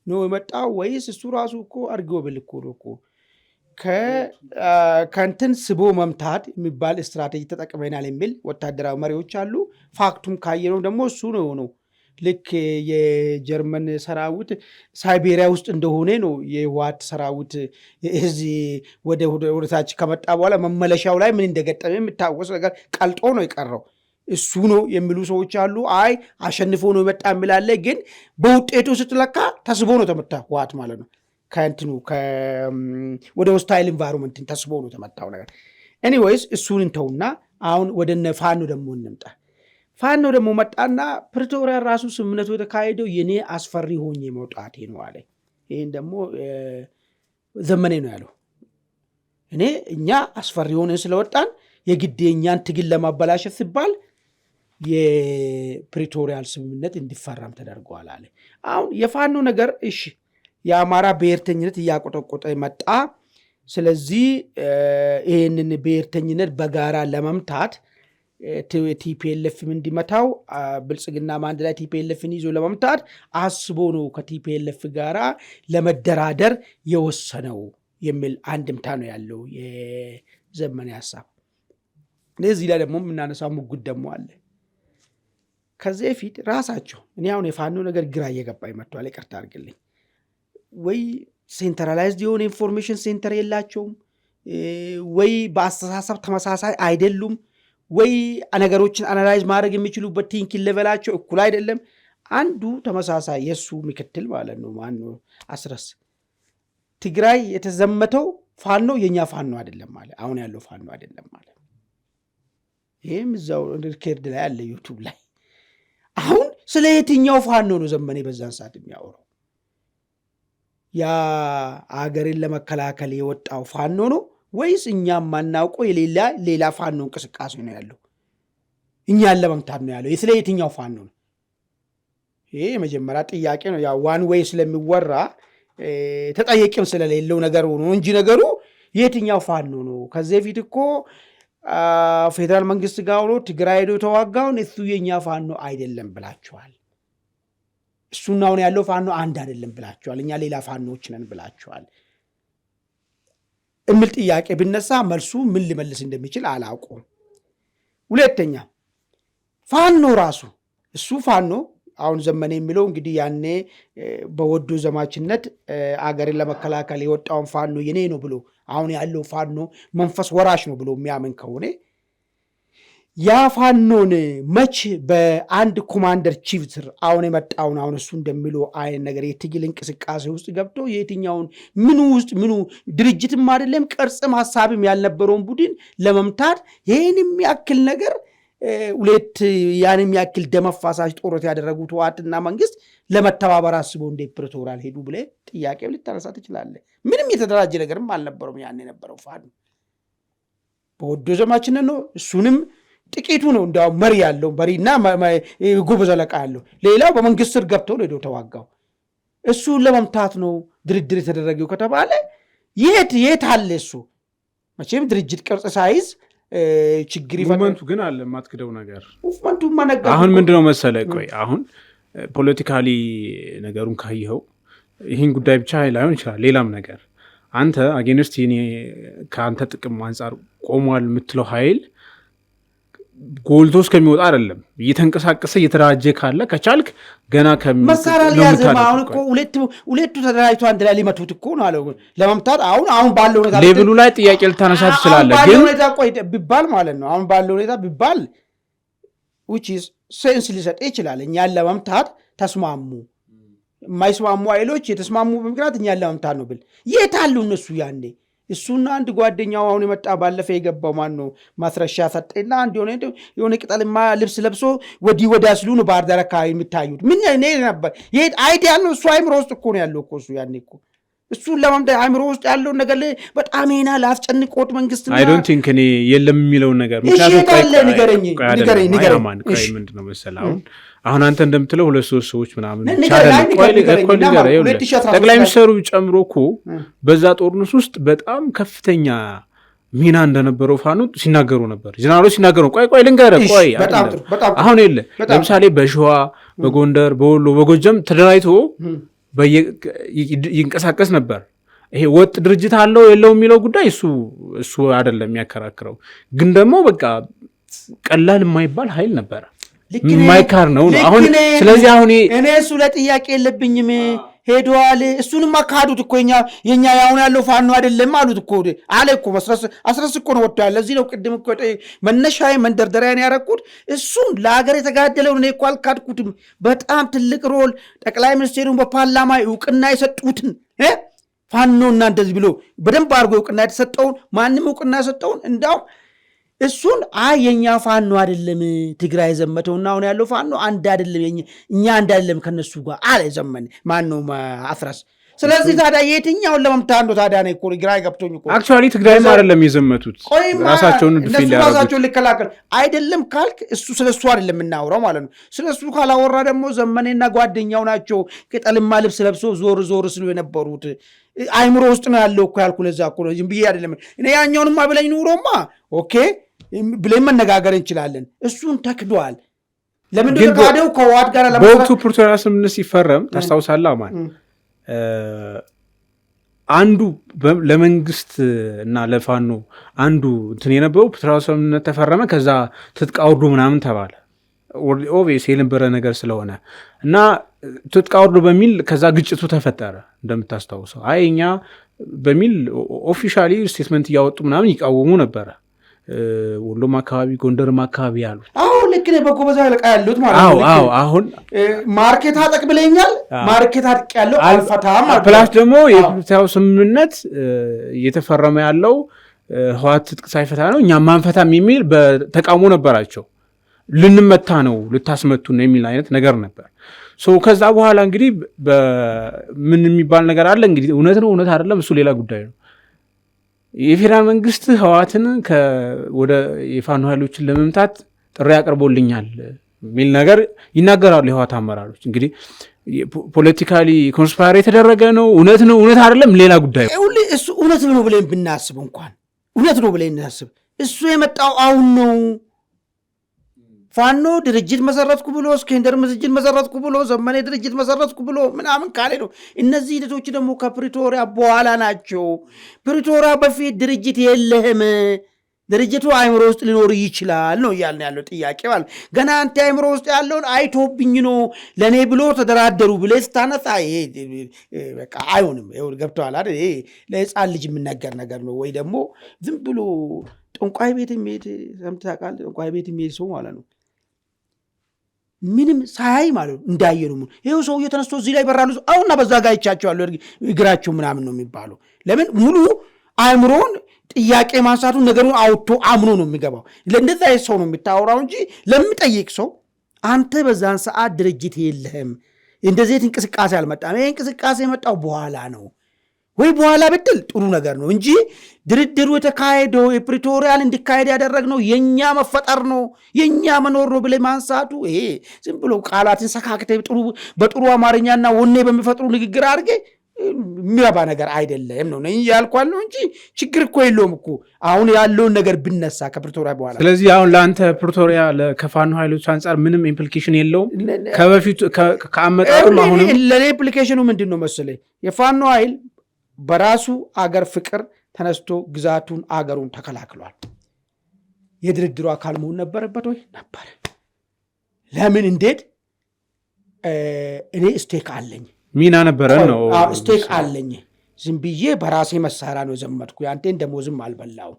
ነው የመጣው ወይስ እሱ ራሱ እኮ አድርጎ ብልኮ ነው እኮ ከንትን ስቦ መምታት የሚባል ስትራቴጂ ተጠቅመናል የሚል ወታደራዊ መሪዎች አሉ። ፋክቱም ካየነው ደግሞ እሱ ነው የሆነው። ልክ የጀርመን ሰራዊት ሳይቤሪያ ውስጥ እንደሆነ ነው የህወሓት ሰራዊት እዚህ ወደታች ከመጣ በኋላ መመለሻው ላይ ምን እንደገጠመ የሚታወስ ነገር ቀልጦ ነው የቀረው። እሱ ነው የሚሉ ሰዎች አሉ። አይ አሸንፎ ነው የመጣ የሚላለ። ግን በውጤቱ ስትለካ ተስቦ ነው ተመታ ህወሓት ማለት ነው። ከእንትኑ ወደ ሆስታይል ኢንቫይሮንመንትን ተስቦ ነው ተመታው ነገር። ኤኒዌይስ እሱን እንተውና አሁን ወደ ፋኖ ደግሞ እንምጣ። ፋኖ ደግሞ መጣና ፕሪቶሪያ ራሱ ስምምነቱ የተካሄደው የኔ አስፈሪ ሆኜ መውጣቴ ነው አለ። ይህን ደግሞ ዘመኔ ነው ያለው። እኛ አስፈሪ ሆነን ስለወጣን የግድ የእኛን ትግል ለማበላሸት ሲባል የፕሪቶሪያል ስምምነት እንዲፈራም ተደርገዋል አለ። አሁን የፋኖ ነገር እሺ የአማራ ብሔርተኝነት እያቆጠቆጠ መጣ። ስለዚህ ይህንን ብሔርተኝነት በጋራ ለመምታት ቲፒኤልኤፍም እንዲመታው ብልጽግና አንድ ላይ ቲፒኤልኤፍን ይዞ ለመምታት አስቦ ነው ከቲፒኤልኤፍ ጋራ ለመደራደር የወሰነው የሚል አንድምታ ነው ያለው የዘመነ ሀሳብ። እዚህ ላይ ደግሞ የምናነሳው ሙግት ደግሞ አለ። ከዚህ በፊት ራሳቸው እኔ አሁን የፋኖ ነገር ግራ እየገባኝ መጥቷል። ይቅርታ አድርግልኝ። ወይ ሴንትራላይዝድ የሆነ ኢንፎርሜሽን ሴንተር የላቸውም፣ ወይ በአስተሳሰብ ተመሳሳይ አይደሉም፣ ወይ ነገሮችን አናላይዝ ማድረግ የሚችሉበት ቲንኪንግ ሌቨላቸው እኩል አይደለም። አንዱ ተመሳሳይ የእሱ ምክትል ማለት ነው ማነው አስረስ ትግራይ የተዘመተው ፋኖ የኛ ፋኖ አይደለም ማለት አሁን ያለው ፋኖ አይደለም ማለት። ይህም እዛው ሪከርድ ላይ አለ ዩቱብ ላይ። አሁን ስለ የትኛው ፋኖ ነው ዘመኔ በዛን ሰዓት የሚያወራው? ያ አገርን ለመከላከል የወጣው ፋኖ ነው ወይስ እኛም ማናውቀው ሌላ ፋኖ እንቅስቃሴ ነው ያለው? እኛን ለመምታት ነው ያለው? ስለ የትኛው ፋኖ ነው? ይሄ የመጀመሪያ ጥያቄ ነው። ያ ዋን ዌይ ስለሚወራ ተጠየቅም ስለሌለው ነገር ነው እንጂ ነገሩ የትኛው ፋኖ ነው? ከዚህ በፊት እኮ ፌደራል መንግስት ጋር ሆኖ ትግራይ ሄዶ ተዋጋውን እሱ የኛ ፋኖ አይደለም ብላችኋል። እሱና አሁን ያለው ፋኖ አንድ አይደለም ብላችኋል፣ እኛ ሌላ ፋኖች ነን ብላችኋል እምል ጥያቄ ብነሳ መልሱ ምን ሊመልስ እንደሚችል አላውቅም። ሁለተኛ ፋኖ ራሱ እሱ ፋኖ አሁን ዘመነ የሚለው እንግዲህ ያኔ በወዶ ዘማችነት አገርን ለመከላከል የወጣውን ፋኖ የኔ ነው ብሎ አሁን ያለው ፋኖ መንፈስ ወራሽ ነው ብሎ የሚያምን ከሆነ ያ ፋኖን መች በአንድ ኮማንደር ቺፍ ስር አሁን የመጣውን አሁን እሱ እንደሚለው አይነት ነገር የትግል እንቅስቃሴ ውስጥ ገብቶ የትኛውን ምኑ ድርጅትም አይደለም ቅርጽም ሀሳብም ያልነበረውን ቡድን ለመምታት ይህን የሚያክል ነገር ሁለት ያን የሚያክል ደም አፋሳሽ ጦርነት ያደረጉት ህወሓትና መንግስት ለመተባበር አስበው እንደ ፕሪቶሪያ ሄዱ ብለ ጥያቄው ልታነሳ ትችላለህ። ምንም የተደራጀ ነገርም አልነበረውም ያን የነበረው ፋኖ በወዶ ዘማችነት ነው። እሱንም ጥቂቱ ነው እንዳው መሪ ያለው መሪና ጎበዝ አለቃ ያለው፣ ሌላው በመንግስት ስር ገብቶ ሄዶ ተዋጋው። እሱን ለመምታት ነው ድርድር የተደረገው ከተባለ የት አለ እሱ? መቼም ድርጅት ቅርጽ ሳይዝ ችግር ሙቭመንቱ ግን አለ የማትክደው ነገር። አሁን ምንድነው መሰለ ቆይ አሁን ፖለቲካሊ ነገሩን ካየኸው ይህን ጉዳይ ብቻ ላይሆን ይችላል ሌላም ነገር አንተ አጌንስት ከአንተ ጥቅም አንጻር ቆሟል የምትለው ኃይል ጎልቶ እስከሚወጣ አይደለም እየተንቀሳቀሰ እየተደራጀ ካለ ከቻልክ ገና መሳሪያ ሊያዘማ አሁን እኮ ሁለቱ ተደራጅቶ አንድ ላይ ሊመቱት እኮ ነው አለ ለመምታት አሁን ባለው ሁኔታ ሌቭሉ ላይ ጥያቄ ልታነሳ ትችላለህ። ግን ሁኔታ ቆይ ቢባል ማለት ነው አሁን ባለው ሁኔታ ቢባል which is sense ሊሰጥ ይችላል። እኛን ለመምታት ተስማሙ፣ የማይስማሙ ኃይሎች የተስማሙ በምክንያት እኛን ለመምታት ነው ብል የት አሉ እነሱ? ያኔ እሱና አንድ ጓደኛው አሁን የመጣ ባለፈ የገባው ማን ነው ማስረሻ ሰጠና አንድ የሆነ ቅጠልማ ልብስ ለብሶ ወዲህ ወዲያ ሲሉ ነው ባህር ዳር አካባቢ የሚታዩት። ምን ነበር ይሄ አይዲያ ነው? እሱ አይምሮ ውስጥ እኮ ነው ያለው እኮ እሱ ያኔ እኮ እሱን ለማምጣት አይምሮ ውስጥ ያለው ነገር በጣም ሄና ላስጨንቆት መንግስት ነው። አይ ዶንት ቲንክ እኔ የለም የሚለውን ነገር ምክንያቱም ንገረኝ ምንድነው መሰለህ አሁን አንተ እንደምትለው ሁለት ሶስት ሰዎች ምናምን ጠቅላይ ሚኒስትሩ ጨምሮ እኮ በዛ ጦርነት ውስጥ በጣም ከፍተኛ ሚና እንደነበረው ፋኖ ሲናገሩ ነበር። ጀነራሎች ሲናገሩ ቆይ ልንገርህ ቆይ አሁን የለ ለምሳሌ በሸዋ በጎንደር በወሎ በጎጃም ተደራጅቶ ይንቀሳቀስ ነበር። ይሄ ወጥ ድርጅት አለው የለው የሚለው ጉዳይ እሱ አይደለም የሚያከራክረው። ግን ደግሞ በቃ ቀላል የማይባል ኃይል ነበር የማይካር ነው አሁን። ስለዚህ አሁን እኔ እሱ ለጥያቄ የለብኝም ሄደዋል። እሱንም አካዱት እኮ የኛ ያሁን ያለው ፋኖ አይደለም አሉት እኮ አለ እኮ አስረስ እኮ ነው ወጥቷል። ለዚህ ነው ቅድም እኮ መነሻዬ መንደርደሪያን ያረኩት እሱን ለሀገር የተጋደለውን እኔ እኮ አልካድኩትም። በጣም ትልቅ ሮል ጠቅላይ ሚኒስቴሩን በፓርላማ እውቅና የሰጡትን ፋኖና እንደዚህ ብሎ በደንብ አድርጎ እውቅና የተሰጠውን ማንም እውቅና የሰጠውን እንዳውም እሱን የኛ ፋኖ አይደለም ትግራይ ዘመተውና አሁን ያለው ፋኖ አንድ አይደለም እኛ አንድ አይደለም ከነሱ ጋር አለ ዘመን ማነው አስራስ። ስለዚህ ታዲያ የትኛውን ለመምታት ነው ታዲያ? ነው እኮ ግራ ገብቶኝ እኮ አክቹአሊ ትግራይ አይደለም የዘመቱት ራሳቸውን ዲፌንድ ያደረጉት ራሳቸውን ሊከላከል አይደለም ካልክ እሱ ስለሱ አይደለም እናውራው ማለት ነው። ስለሱ ካላወራ ደግሞ ዘመኔና ጓደኛው ናቸው ቅጠልማ ልብስ ለብሶ ዞር ስሉ የነበሩት አይምሮ ውስጥ ነው ያለው እኮ ያልኩ። ለዛ እኮ ነው ዝም ብዬ አይደለም እኔ ያኛውንም አብለኝ ኑሮማ ኦኬ ብለን መነጋገር እንችላለን። እሱን ተክዷል። ለምንድን ነው ታዲያው ከዋድ ጋር በወቅቱ ፕሪቶሪያ ስምምነት ሲፈረም ታስታውሳለህ? አማን አንዱ ለመንግስት እና ለፋኖ አንዱ እንትን የነበረው ፕሪቶሪያ ስምምነት ተፈረመ፣ ከዛ ትጥቅ አውርዱ ምናምን ተባለ። ኦብቪየስ የነበረ ነገር ስለሆነ እና ትጥቅ አውርዱ በሚል ከዛ ግጭቱ ተፈጠረ እንደምታስታውሰው። እኛ በሚል ኦፊሻሊ ስቴትመንት እያወጡ ምናምን ይቃወሙ ነበረ። ወሎም አካባቢ ጎንደርም አካባቢ ያሉት ልክ ነው በጎበዛ አለቃ ያሉት ማለት ነው። አሁን ማርኬት አጠቅ ብለኛል ማርኬት አጥቅ ያለው አልፈታም። ፕላስ ደግሞ የፕሪቶሪያው ስምምነት እየተፈረመ ያለው ህወሓት ትጥቅ ሳይፈታ ነው እኛ ማንፈታም የሚል በተቃውሞ ነበራቸው። ልንመታ ነው ልታስመቱ ነው የሚል አይነት ነገር ነበር። ከዛ በኋላ እንግዲህ ምን የሚባል ነገር አለ እንግዲህ እውነት ነው እውነት አይደለም እሱ ሌላ ጉዳይ ነው። የፌዴራል መንግስት ህወሓትን ወደ የፋኖ ኃይሎችን ለመምታት ጥሪ አቅርቦልኛል የሚል ነገር ይናገራሉ የህወሓት አመራሮች። እንግዲህ ፖለቲካሊ ኮንስፓየር የተደረገ ነው እውነት ነው እውነት አይደለም ሌላ ጉዳይ ነው። እሱ እውነት ነው ብለን ብናስብ እንኳን እውነት ነው ብለን እናስብ እሱ የመጣው አሁን ነው ፋኖ ድርጅት መሰረትኩ ብሎ እስክንድር ድርጅት መሰረትኩ ብሎ ዘመኔ ድርጅት መሰረትኩ ብሎ ምናምን ካለ ነው። እነዚህ ሂደቶች ደግሞ ከፕሪቶሪያ በኋላ ናቸው። ፕሪቶሪያ በፊት ድርጅት የለህም፣ ድርጅቱ አይምሮ ውስጥ ሊኖር ይችላል ነው እያልን ያለው ጥያቄ ማለት። ገና አንተ አይምሮ ውስጥ ያለውን አይቶብኝ ነው ለእኔ ብሎ ተደራደሩ ብለህ ስታነሳ በቃ አይሆንም። ገብተዋል አይደል? ይሄ ለህፃን ልጅ የምነገር ነገር ነው። ወይ ደግሞ ዝም ብሎ ጠንቋይ ቤት የሚሄድ ሰምተህ ታውቃለህ? ጠንቋይ ቤት የሚሄድ ሰው ማለት ነው ምንም ሳያይ ማለት ነው እንዳየ ነው። ይኸው ሰውዬው ተነስቶ እዚህ ላይ በራሉ አሁንና በዛ ጋር ይቻቸዋለሁ እግራቸው ምናምን ነው የሚባለው። ለምን ሙሉ አእምሮን ጥያቄ ማንሳቱን ነገሩን አውጥቶ አምኖ ነው የሚገባው። ለእንደዛ ሰው ነው የሚታወራው እንጂ ለሚጠይቅ ሰው አንተ በዛን ሰዓት ድርጅት የለህም፣ እንደዚህ እንቅስቃሴ አልመጣም፣ ይሄ እንቅስቃሴ የመጣው በኋላ ነው ወይ በኋላ ብትል ጥሩ ነገር ነው እንጂ ድርድሩ የተካሄደው የፕሪቶሪያን እንዲካሄድ ያደረግነው የኛ መፈጠር ነው የኛ መኖር ነው ብለህ ማንሳቱ ይሄ ዝም ብሎ ቃላትን ሰካክተህ በጥሩ አማርኛና ወኔ በሚፈጥሩ ንግግር አድርገህ የሚረባ ነገር አይደለም ነው ያልኳል ነው እንጂ ችግር እኮ የለውም እኮ አሁን ያለውን ነገር ብነሳ ከፕሪቶሪያ በኋላ። ስለዚህ አሁን ለአንተ ፕሪቶሪያ ከፋኖ ኃይሎች አንጻር ምንም ኢምፕሊኬሽን የለውም ከበፊቱ ከአመጣጡም አሁን ለኔ ኢምፕሊኬሽኑ ምንድን ነው መሰለኝ የፋኖ ኃይል በራሱ አገር ፍቅር ተነስቶ ግዛቱን አገሩን ተከላክሏል። የድርድሩ አካል መሆን ነበረበት ወይ? ነበር። ለምን እንዴት? እኔ ስቴክ አለኝ ሚና ነበረን ነው ስቴክ አለኝ። ዝም ብዬ በራሴ መሳሪያ ነው ዘመትኩ። ያንተን ደሞዝም አልበላው።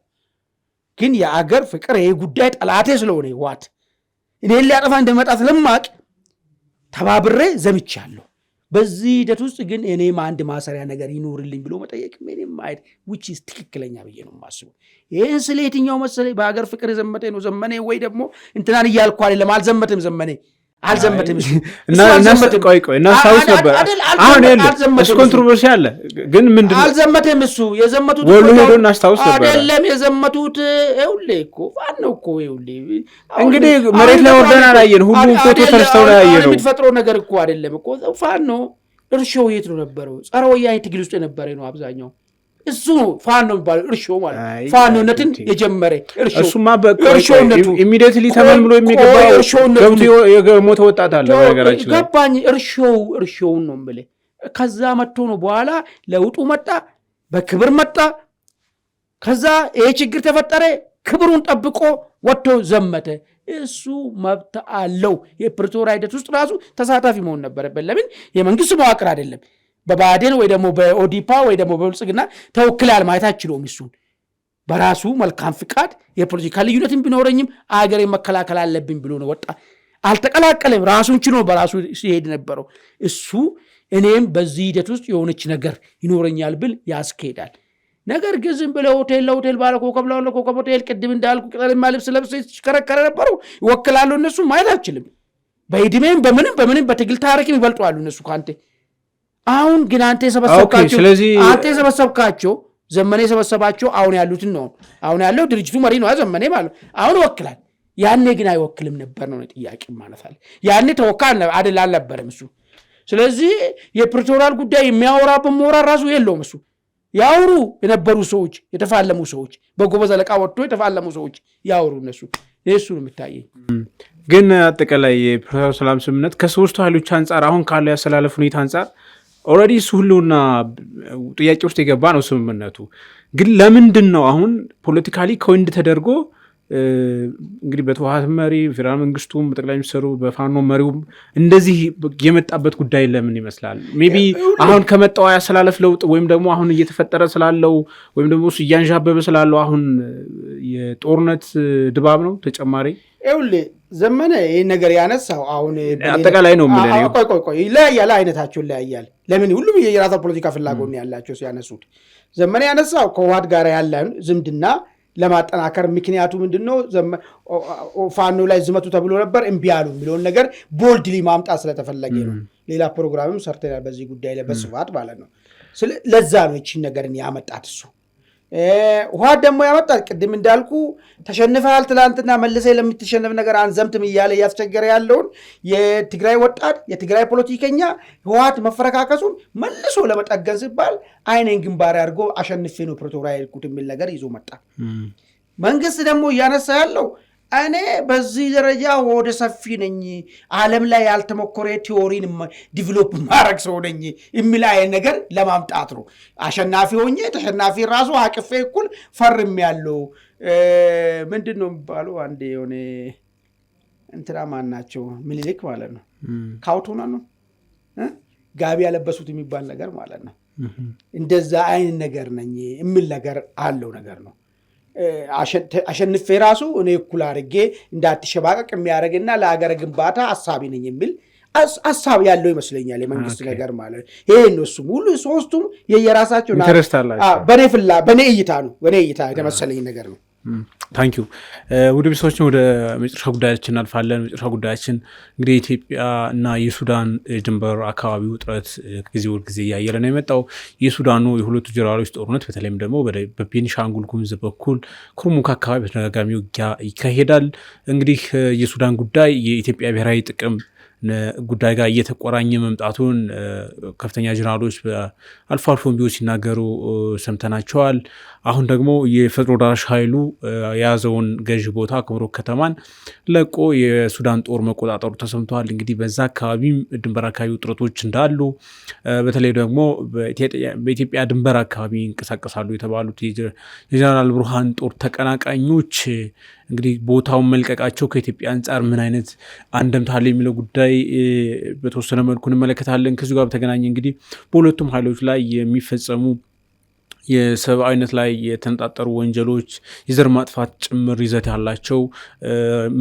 ግን የአገር ፍቅር ይሄ ጉዳይ ጠላቴ ስለሆነ ህወሓት እኔን ሊያጠፋ እንደመጣ ስለማቅ ተባብሬ ዘምቻለሁ። በዚህ ሂደት ውስጥ ግን እኔም አንድ ማሰሪያ ነገር ይኖርልኝ ብሎ መጠየቅ ምንም አይደል which is ትክክለኛ ብዬ ነው የማስበው። ይህን ስለ የትኛው መሰለኝ በሀገር ፍቅር የዘመተ ነው ዘመኔ ወይ ደግሞ እንትናን እያልኩ አይደለም። አልዘመትም ዘመኔ አልዘመትም እና ቆይ እና ሳውስ ነበር አሁን እሱ ኮንትሮቨርሲ አለ ግን ምንድነው አልዘመተም እሱ የዘመቱት ወሎ ሄዶና አስታውስ ነበር አይደለም የዘመቱት ይውሌ እኮ ፋኖ እኮ ይውሌ እንግዲህ መሬት ላይ ወርደን አላየን ሁሉም ፎቶ ተርስተው ላይ ያየነው የምትፈጥረው ነገር እኮ አይደለም እኮ ፋኖ እርሾው የት ነው ነበረው ጸረ ወያኔ ትግል ውስጥ የነበረ ነው አብዛኛው እሱ ፋኖ የሚባለው እርሾ ማለት ፋኖነትን የጀመረ እርሾ እሱማ በእርሾነቱ ኢሚዲየትሊ ተመልምሎ የሚገባው ገብቶ የሞተ ወጣት አለ በነገራችን ላይ ገባኝ እርሾውን ነው የምልህ ከዛ መጥቶ ነው በኋላ ለውጡ መጣ በክብር መጣ ከዛ ይሄ ችግር ተፈጠረ ክብሩን ጠብቆ ወጥቶ ዘመተ እሱ መብት አለው የፕሪቶሪያ ሂደት ውስጥ ራሱ ተሳታፊ መሆን ነበረበት ለምን የመንግስት መዋቅር አይደለም በባዴን ወይ ደግሞ በኦዲፓ ወይ ደግሞ በብልጽግና ተወክላል ማለት አይችልም እሱን በራሱ መልካም ፍቃድ የፖለቲካ ልዩነትን ቢኖረኝም አገሬ መከላከል አለብኝ ብሎ ነው ወጣ አልተቀላቀለም ራሱን ችሎ በራሱ ሲሄድ ነበረው እሱ እኔም በዚህ ሂደት ውስጥ የሆነች ነገር ይኖረኛል ብል ያስኬዳል ነገር ግን ዝም ብለው ሆቴል ባለ ኮከብ ሆቴል ቅድም እንዳልኩ ቅጠልማ ልብስ ለብሰው ይሽከረከረ ነበሩ ይወክላሉ እነሱ ማለት አይችልም በእድሜም በምንም በትግል ታሪክም ይበልጣሉ እነሱ ካንተ አሁን ግን አንተ የሰበሰብካቸው ዘመኔ የሰበሰባቸው አሁን ያሉትን ነው አሁን ያለው ድርጅቱ መሪ ነው ዘመኔ ማለት አሁን ይወክላል ያኔ ግን አይወክልም ነበር ነው ጥያቄ ማለት አለ ያኔ ተወካል አይደል አልነበረም እሱ ስለዚህ የፕሪቶሪያል ጉዳይ የሚያወራበት ሞራል ራሱ የለውም እሱ ያውሩ የነበሩ ሰዎች የተፋለሙ ሰዎች በጎበዝ አለቃ ወጥቶ የተፋለሙ ሰዎች ያውሩ እነሱ ነው የምታየኝ ግን አጠቃላይ የፕሪቶሪያ ሰላም ስምምነት ከሶስቱ ኃይሎች አንፃር አሁን ካለው ያሰላለፍ ሁኔታ አንፃር ኦልሬዲ ሁሉና ጥያቄ ውስጥ የገባ ነው ስምምነቱ ግን ለምንድን ነው አሁን ፖለቲካሊ ኮንድ ተደርጎ እንግዲህ በተዋሃት መሪ ፌደራል መንግስቱም ጠቅላይ ሚኒስትሩ በፋኖ መሪውም እንደዚህ የመጣበት ጉዳይ ለምን ይመስላል ሜቢ አሁን ከመጣው ያሰላለፍ ለውጥ ወይም ደግሞ አሁን እየተፈጠረ ስላለው ወይም ደግሞ እያንዣበበ ስላለው አሁን የጦርነት ድባብ ነው ተጨማሪ ይኸውልህ ዘመነ ይህን ነገር ያነሳው አሁን አጠቃላይ ነው የምልህ ቆይ ይለያያል አይነታቸው ይለያያል ለምን ሁሉም የራሳ ፖለቲካ ፍላጎት ያላቸው ሲያነሱት ዘመነ ያነሳው ከህወሓት ጋር ያለን ዝምድና ለማጠናከር ምክንያቱ ምንድነው ፋኖ ላይ ዝመቱ ተብሎ ነበር እምቢ አሉ የሚለውን ነገር ቦልድሊ ማምጣት ስለተፈለገ ነው ሌላ ፕሮግራምም ሰርተናል በዚህ ጉዳይ ላይ በስፋት ማለት ነው ለዛ ነው እቺን ነገርን ያመጣት እሱ ህወሓት ደግሞ ያመጣት ቅድም እንዳልኩ ተሸንፈሃል ትላንትና መልሰህ ለምትሸነፍ ነገር አንዘምትም እያለ ያስቸገረ ያለውን የትግራይ ወጣት የትግራይ ፖለቲከኛ ህወሓት መፈረካከሱን መልሶ ለመጠገን ሲባል አይኔን ግንባር አድርጎ አሸንፌ ነው ፕሪቶሪያ ያልኩት የሚል ነገር ይዞ መጣ መንግስት ደግሞ እያነሳ ያለው እኔ በዚህ ደረጃ ወደ ሰፊ ነኝ፣ ዓለም ላይ ያልተሞከረ ቲዮሪን ዲቨሎፕ ማድረግ ሰው ነኝ የሚል አይነት ነገር ለማምጣት ነው። አሸናፊ ሆኜ ተሸናፊ ራሱ አቅፌ እኩል ፈርም ያለው ምንድን ነው የሚባለው? አንዴ የሆነ እንትና ማን ናቸው ምኒልክ ማለት ነው ካውቶና ነው ጋቢ ያለበሱት የሚባል ነገር ማለት ነው። እንደዛ አይነት ነገር ነኝ የሚል ነገር አለው ነገር ነው። አሸንፌ ራሱ እኔ እኩል አድርጌ እንዳትሸባቀቅ የሚያደርግና ለሀገር ግንባታ አሳቢ ነኝ የሚል ሀሳብ ያለው ይመስለኛል የመንግስት ነገር ማለት ነው። ይሄ ነው እሱ ሙሉ ሶስቱም የየራሳቸው በኔ እይታ ነው የተመሰለኝ ነገር ነው። ታንኪዩ ውድ ቤተሰቦችን ወደ መጨረሻ ጉዳያችን እናልፋለን። መጨረሻ ጉዳያችን እንግዲህ የኢትዮጵያ እና የሱዳን ድንበር አካባቢ ውጥረት ጊዜ ወደ ጊዜ እያየለ ነው የመጣው። የሱዳኑ የሁለቱ ጀነራሎች ጦርነት በተለይም ደግሞ በቤኒሻንጉል ጉሙዝ በኩል ኩርሙክ አካባቢ በተደጋጋሚ ውጊያ ይካሄዳል። እንግዲህ የሱዳን ጉዳይ የኢትዮጵያ ብሔራዊ ጥቅም ጉዳይ ጋር እየተቆራኘ መምጣቱን ከፍተኛ ጀነራሎች አልፎ አልፎ ቢሆን ሲናገሩ ሰምተናቸዋል። አሁን ደግሞ የፈጥኖ ደራሽ ኃይሉ የያዘውን ገዥ ቦታ ኩምሩክ ከተማን ለቆ የሱዳን ጦር መቆጣጠሩ ተሰምተዋል። እንግዲህ በዛ አካባቢም ድንበር አካባቢ ውጥረቶች እንዳሉ በተለይ ደግሞ በኢትዮጵያ ድንበር አካባቢ ይንቀሳቀሳሉ የተባሉት የጀነራል ብርሃን ጦር ተቀናቃኞች እንግዲህ ቦታውን መልቀቃቸው ከኢትዮጵያ አንጻር ምን አይነት አንደምታ አለው የሚለው ጉዳይ በተወሰነ መልኩ እንመለከታለን። ከዚሁ ጋር በተገናኘ እንግዲህ በሁለቱም ኃይሎች ላይ የሚፈጸሙ የሰብአዊነት ላይ የተነጣጠሩ ወንጀሎች፣ የዘር ማጥፋት ጭምር ይዘት ያላቸው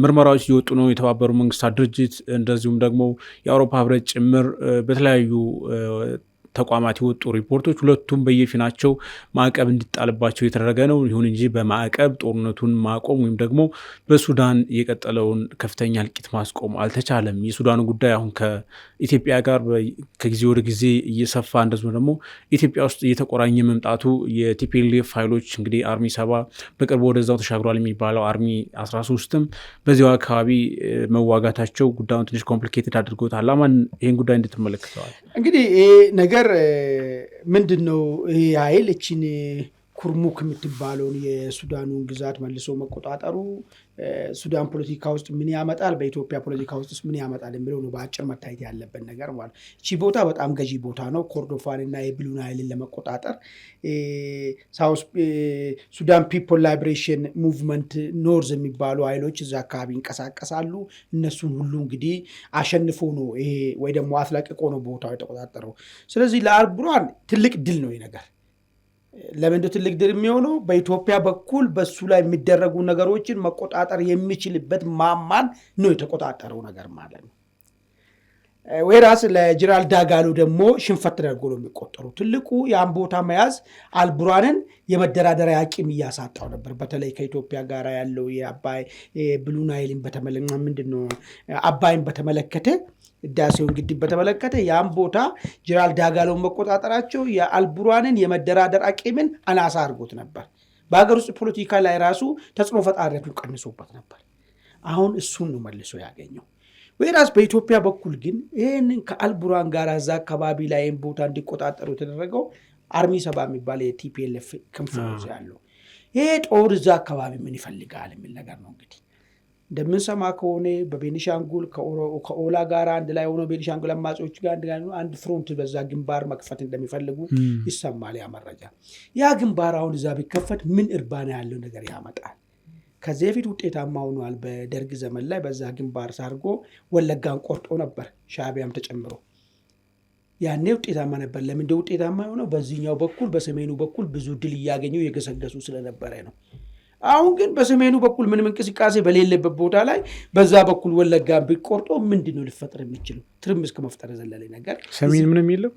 ምርመራዎች እየወጡ ነው። የተባበሩ መንግስታት ድርጅት እንደዚሁም ደግሞ የአውሮፓ ህብረት ጭምር በተለያዩ ተቋማት የወጡ ሪፖርቶች ሁለቱም በየፊናቸው ማዕቀብ እንዲጣልባቸው የተደረገ ነው። ይሁን እንጂ በማዕቀብ ጦርነቱን ማቆም ወይም ደግሞ በሱዳን የቀጠለውን ከፍተኛ እልቂት ማስቆም አልተቻለም። የሱዳኑ ጉዳይ አሁን ከኢትዮጵያ ጋር ከጊዜ ወደ ጊዜ እየሰፋ እንደዚሁ ደግሞ ኢትዮጵያ ውስጥ እየተቆራኘ መምጣቱ የቲፒኤልኤፍ ኃይሎች እንግዲህ አርሚ 7 በቅርቡ ወደዛው ተሻግሯል የሚባለው አርሚ 13ም በዚያው አካባቢ መዋጋታቸው ጉዳዩን ትንሽ ኮምፕሊኬትድ አድርጎታል። አማን ይህን ጉዳይ እንድትመለከተዋል። እንግዲህ ነገር ምንድን ነው ይህ ኃይል እችን ኩርሙክ የምትባለውን የሱዳኑን ግዛት መልሶ መቆጣጠሩ ሱዳን ፖለቲካ ውስጥ ምን ያመጣል፣ በኢትዮጵያ ፖለቲካ ውስጥ ምን ያመጣል የሚለው ነው በአጭር መታየት ያለበት ነገር ማለት። እቺ ቦታ በጣም ገዢ ቦታ ነው። ኮርዶፋን እና የብሉ ናይልን ለመቆጣጠር ሱዳን ፒፕል ላይብሬሽን ሙቭመንት ኖርዝ የሚባሉ ኃይሎች እዛ አካባቢ ይንቀሳቀሳሉ። እነሱን ሁሉ እንግዲህ አሸንፎ ነው ይሄ ወይ ደግሞ አስለቅቆ ነው ቦታው የተቆጣጠረው። ስለዚህ ለአልቡርሃን ትልቅ ድል ነው ይሄ ነገር። ለምንድነው ትልቅ ድል የሚሆነው? በኢትዮጵያ በኩል በሱ ላይ የሚደረጉ ነገሮችን መቆጣጠር የሚችልበት ማማን ነው የተቆጣጠረው ነገር ማለት ነው። ወይራስ ለጀነራል ዳጋሎ ደግሞ ሽንፈት ተደርጎ ነው የሚቆጠሩ። ትልቁ ያን ቦታ መያዝ አልቡርሃንን የመደራደሪያ አቅም እያሳጣው ነበር። በተለይ ከኢትዮጵያ ጋር ያለው የአባይ ብሉ ናይልን አባይን በተመለከተ ህዳሴውን ግድብ በተመለከተ ያን ቦታ ጀነራል ዳጋሎን መቆጣጠራቸው የአልቡርሃንን የመደራደር አቅምን አናሳ አድርጎት ነበር። በሀገር ውስጥ ፖለቲካ ላይ ራሱ ተጽዕኖ ፈጣሪነቱን ቀንሶበት ነበር። አሁን እሱን ነው መልሶ ያገኘው። ወይራስ በኢትዮጵያ በኩል ግን ይህንን ከአልቡርሃን ጋር እዛ አካባቢ ላይ ቦታ እንዲቆጣጠሩ የተደረገው አርሚ 7 የሚባል የቲፒኤልኤፍ ክንፍ ያለው ይሄ ጦር እዛ አካባቢ ምን ይፈልጋል የሚል ነገር ነው። እንግዲህ እንደምንሰማ ከሆነ በቤኒሻንጉል ከኦላ ጋር አንድ ላይ ሆኖ ቤኒሻንጉል አማጺዎች ጋር አንድ ፍሮንት በዛ ግንባር መክፈት እንደሚፈልጉ ይሰማል። ያ መረጃ ያ ግንባር አሁን እዛ ቢከፈት ምን እርባና ያለው ነገር ያመጣል? ከዚህ በፊት ውጤታማ ሆኗል። በደርግ ዘመን ላይ በዛ ግንባር ሳርጎ ወለጋን ቆርጦ ነበር፣ ሻዕቢያም ተጨምሮ ያኔ ውጤታማ ነበር። ለምን ውጤታማ የሆነው? በዚህኛው በኩል በሰሜኑ በኩል ብዙ ድል እያገኘው የገሰገሱ ስለነበረ ነው። አሁን ግን በሰሜኑ በኩል ምንም እንቅስቃሴ በሌለበት ቦታ ላይ በዛ በኩል ወለጋን ቢቆርጦ ምንድነው ሊፈጠር የሚችለው? ትርምስ ከመፍጠር ዘለለ ነገር ሰሜን ምንም የለም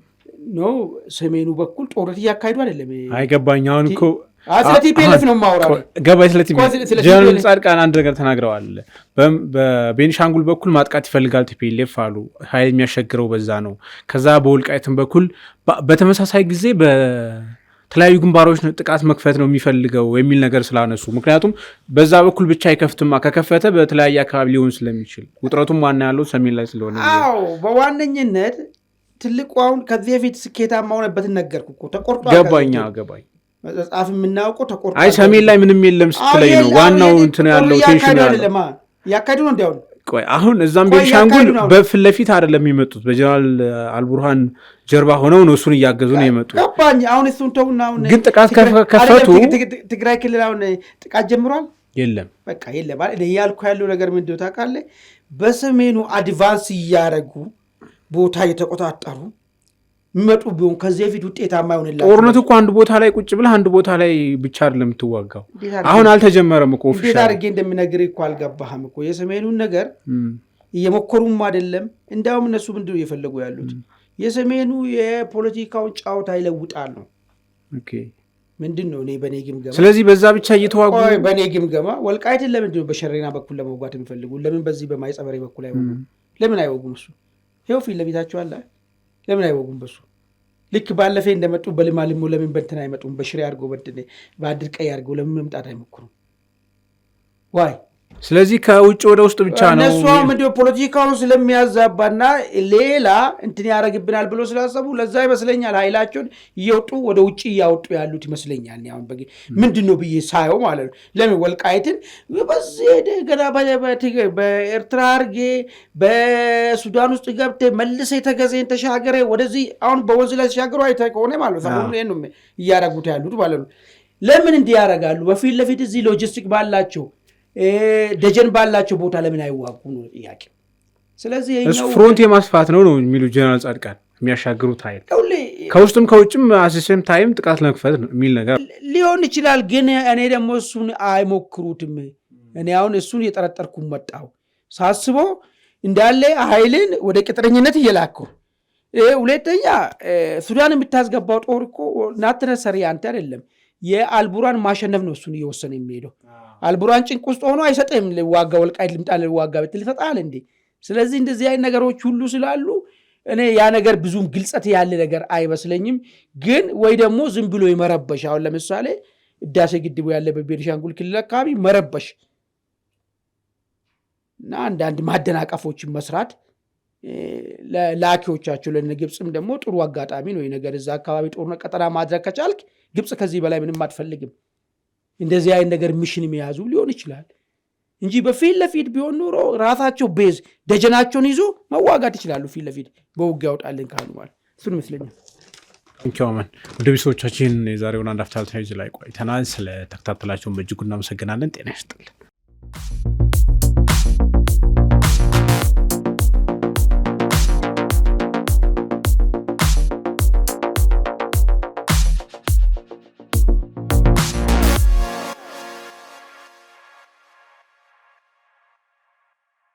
ነው። ሰሜኑ በኩል ጦርነት እያካሄዱ አይደለም። አይገባኝ አሁን እኮ ቲፒኤልኤፍ ነው የማወራው። ገባኝ። ጀነራል ጻድቃን አንድ ነገር ተናግረዋል። በቤኒሻንጉል በኩል ማጥቃት ይፈልጋል ቲፒኤልኤፍ አሉ። ኃይል የሚያሸግረው በዛ ነው። ከዛ በወልቃይትም በኩል በተመሳሳይ ጊዜ በተለያዩ ግንባሮች ጥቃት መክፈት ነው የሚፈልገው የሚል ነገር ስላነሱ፣ ምክንያቱም በዛ በኩል ብቻ አይከፍትማ፣ ከከፈተ በተለያየ አካባቢ ሊሆን ስለሚችል ውጥረቱም ዋና ያለው ሰሜን ላይ ስለሆነ በዋነኝነት ትልቁ አሁን ከዚህ በፊት ስኬታማ ሆነበትን ነገርኩ እኮ ተቆርጧል። ገባኝ። መጽሐፍ የምናውቀው ተቆርጧል። አይ ሰሜን ላይ ምንም የለም ስትለኝ ነው ዋናው እንትን ያለው ቴንሽን ያለው ያካዱ ነው እንዲያው ቆይ አሁን እዛም ቤንሻንጉል በፊት ለፊት አይደለም የሚመጡት በጀነራል አልቡርሃን ጀርባ ሆነው ነው እሱን እያገዙ ነው የመጡት። ገባኝ። አሁን እሱን ተውና አሁን ግን ጥቃት ከፈቱ ትግራይ ክልል አሁን ጥቃት ጀምሯል። የለም በቃ የለም ማለት ያልኩ ያለው ነገር ምንድነው ታውቃለህ? በሰሜኑ አድቫንስ እያደረጉ ቦታ እየተቆጣጠሩ የሚመጡ ቢሆን ከዚህ በፊት ውጤታማ ይሆንላል። ጦርነቱ እኮ አንድ ቦታ ላይ ቁጭ ብለህ አንድ ቦታ ላይ ብቻ አይደለም የምትዋጋው። አሁን አልተጀመረም እኮ እንዴት አድርጌ እንደምነግርህ እኮ አልገባህም እኮ። የሰሜኑን ነገር እየሞከሩም አይደለም። እንዲያውም እነሱ ምንድነው እየፈለጉ ያሉት? የሰሜኑ የፖለቲካውን ጫወታ ይለውጣል ነው። ምንድን ነው እኔ በኔ ግምገማ። ስለዚህ በዛ ብቻ እየተዋጉ በኔ ግምገማ ወልቃይትን ለምንድን ነው በሸሬና በኩል ለመውጋት የሚፈልጉ? ለምን በዚህ በማይጸበሬ በኩል አይወጉም? ለምን አይወጉም? እሱ ይኸው ፊት ለፊታቸው አለ። ለምን አይወጉም? በሱ ልክ ባለፈ እንደመጡ በልማ ልሞ ለምን በእንትን አይመጡም? በሽሬ አድርገው በአድር ቀይ አድርገው ለምን መምጣት አይሞክሩም? ዋይ ስለዚህ ከውጭ ወደ ውስጥ ብቻ ነው እነሱ ምንድነው ፖለቲካውን ስለሚያዛባና ሌላ እንትን ያደርግብናል ብሎ ስላሰቡ ለዛ ይመስለኛል ኃይላቸውን እየወጡ ወደ ውጭ እያወጡ ያሉት ይመስለኛል። አሁን ምንድነው ብዬ ሳየው ማለት ነው። ለምን ወልቃይትን በዚህ ገና በኤርትራ አድርጌ በሱዳን ውስጥ ገብቴ መልሰ የተገዘን ተሻገረ ወደዚህ አሁን በወንዝ ላይ ተሻገሩ አይተ ከሆነ ማለት ነው እያደረጉት ያሉት ማለት ነው። ለምን እንዲህ ያደርጋሉ? በፊት ለፊት እዚህ ሎጂስቲክ ባላቸው ደጀን ባላቸው ቦታ ለምን አይዋጉ ነው ጥያቄ። ስለዚህ ፍሮንት የማስፋት ነው የሚሉ ጀነራል ጻድቃን የሚያሻግሩት ኃይል ከውስጥም ከውጭም አሲስም ታይም ጥቃት ለመክፈት ነው የሚል ነገር ሊሆን ይችላል። ግን እኔ ደግሞ እሱን አይሞክሩትም። እኔ አሁን እሱን የጠረጠርኩ መጣው ሳስበው እንዳለ ኃይልን ወደ ቅጥረኝነት እየላኩ ሁለተኛ ሱዳን የምታስገባው ጦር እኮ ናትነሰሪ አንተ አይደለም የአልቡራን ማሸነፍ ነው እሱን እየወሰነ የሚሄደው። አልቡራን ጭንቅ ውስጥ ሆኖ አይሰጥም። ዋጋ ወልቃይት ልምጣል ዋጋ ብትል ይሰጣል እንዴ? ስለዚህ እንደዚህ አይነት ነገሮች ሁሉ ስላሉ እኔ ያ ነገር ብዙም ግልጸት ያለ ነገር አይመስለኝም። ግን ወይ ደግሞ ዝም ብሎ ይመረበሽ። አሁን ለምሳሌ ህዳሴ ግድቡ ያለበት ቤኒሻንጉል ክልል አካባቢ መረበሽ እና አንዳንድ ማደናቀፎችን መስራት ለላኪዎቻቸው ለግብፅም ደግሞ ጥሩ አጋጣሚ ነው። ነገር እዛ አካባቢ ጦርነት ቀጠና ማድረግ ከቻልክ ግብፅ ከዚህ በላይ ምንም አትፈልግም። እንደዚህ አይነት ነገር ሚሽን የሚያዙ ሊሆን ይችላል እንጂ በፊት ለፊት ቢሆን ኖሮ ራሳቸው ቤዝ ደጀናቸውን ይዞ መዋጋት ይችላሉ። ፊት ለፊት በውጊያ ያወጣልን ካሉ ማለት እሱን ይመስለኛል። እንኪያውመን ወደ ቤተሰቦቻችን የዛሬውን አንድ አፍታ ላይ ቆይተናል። ስለተከታተላችሁን በእጅጉ እናመሰግናለን። ጤና ይስጥልን።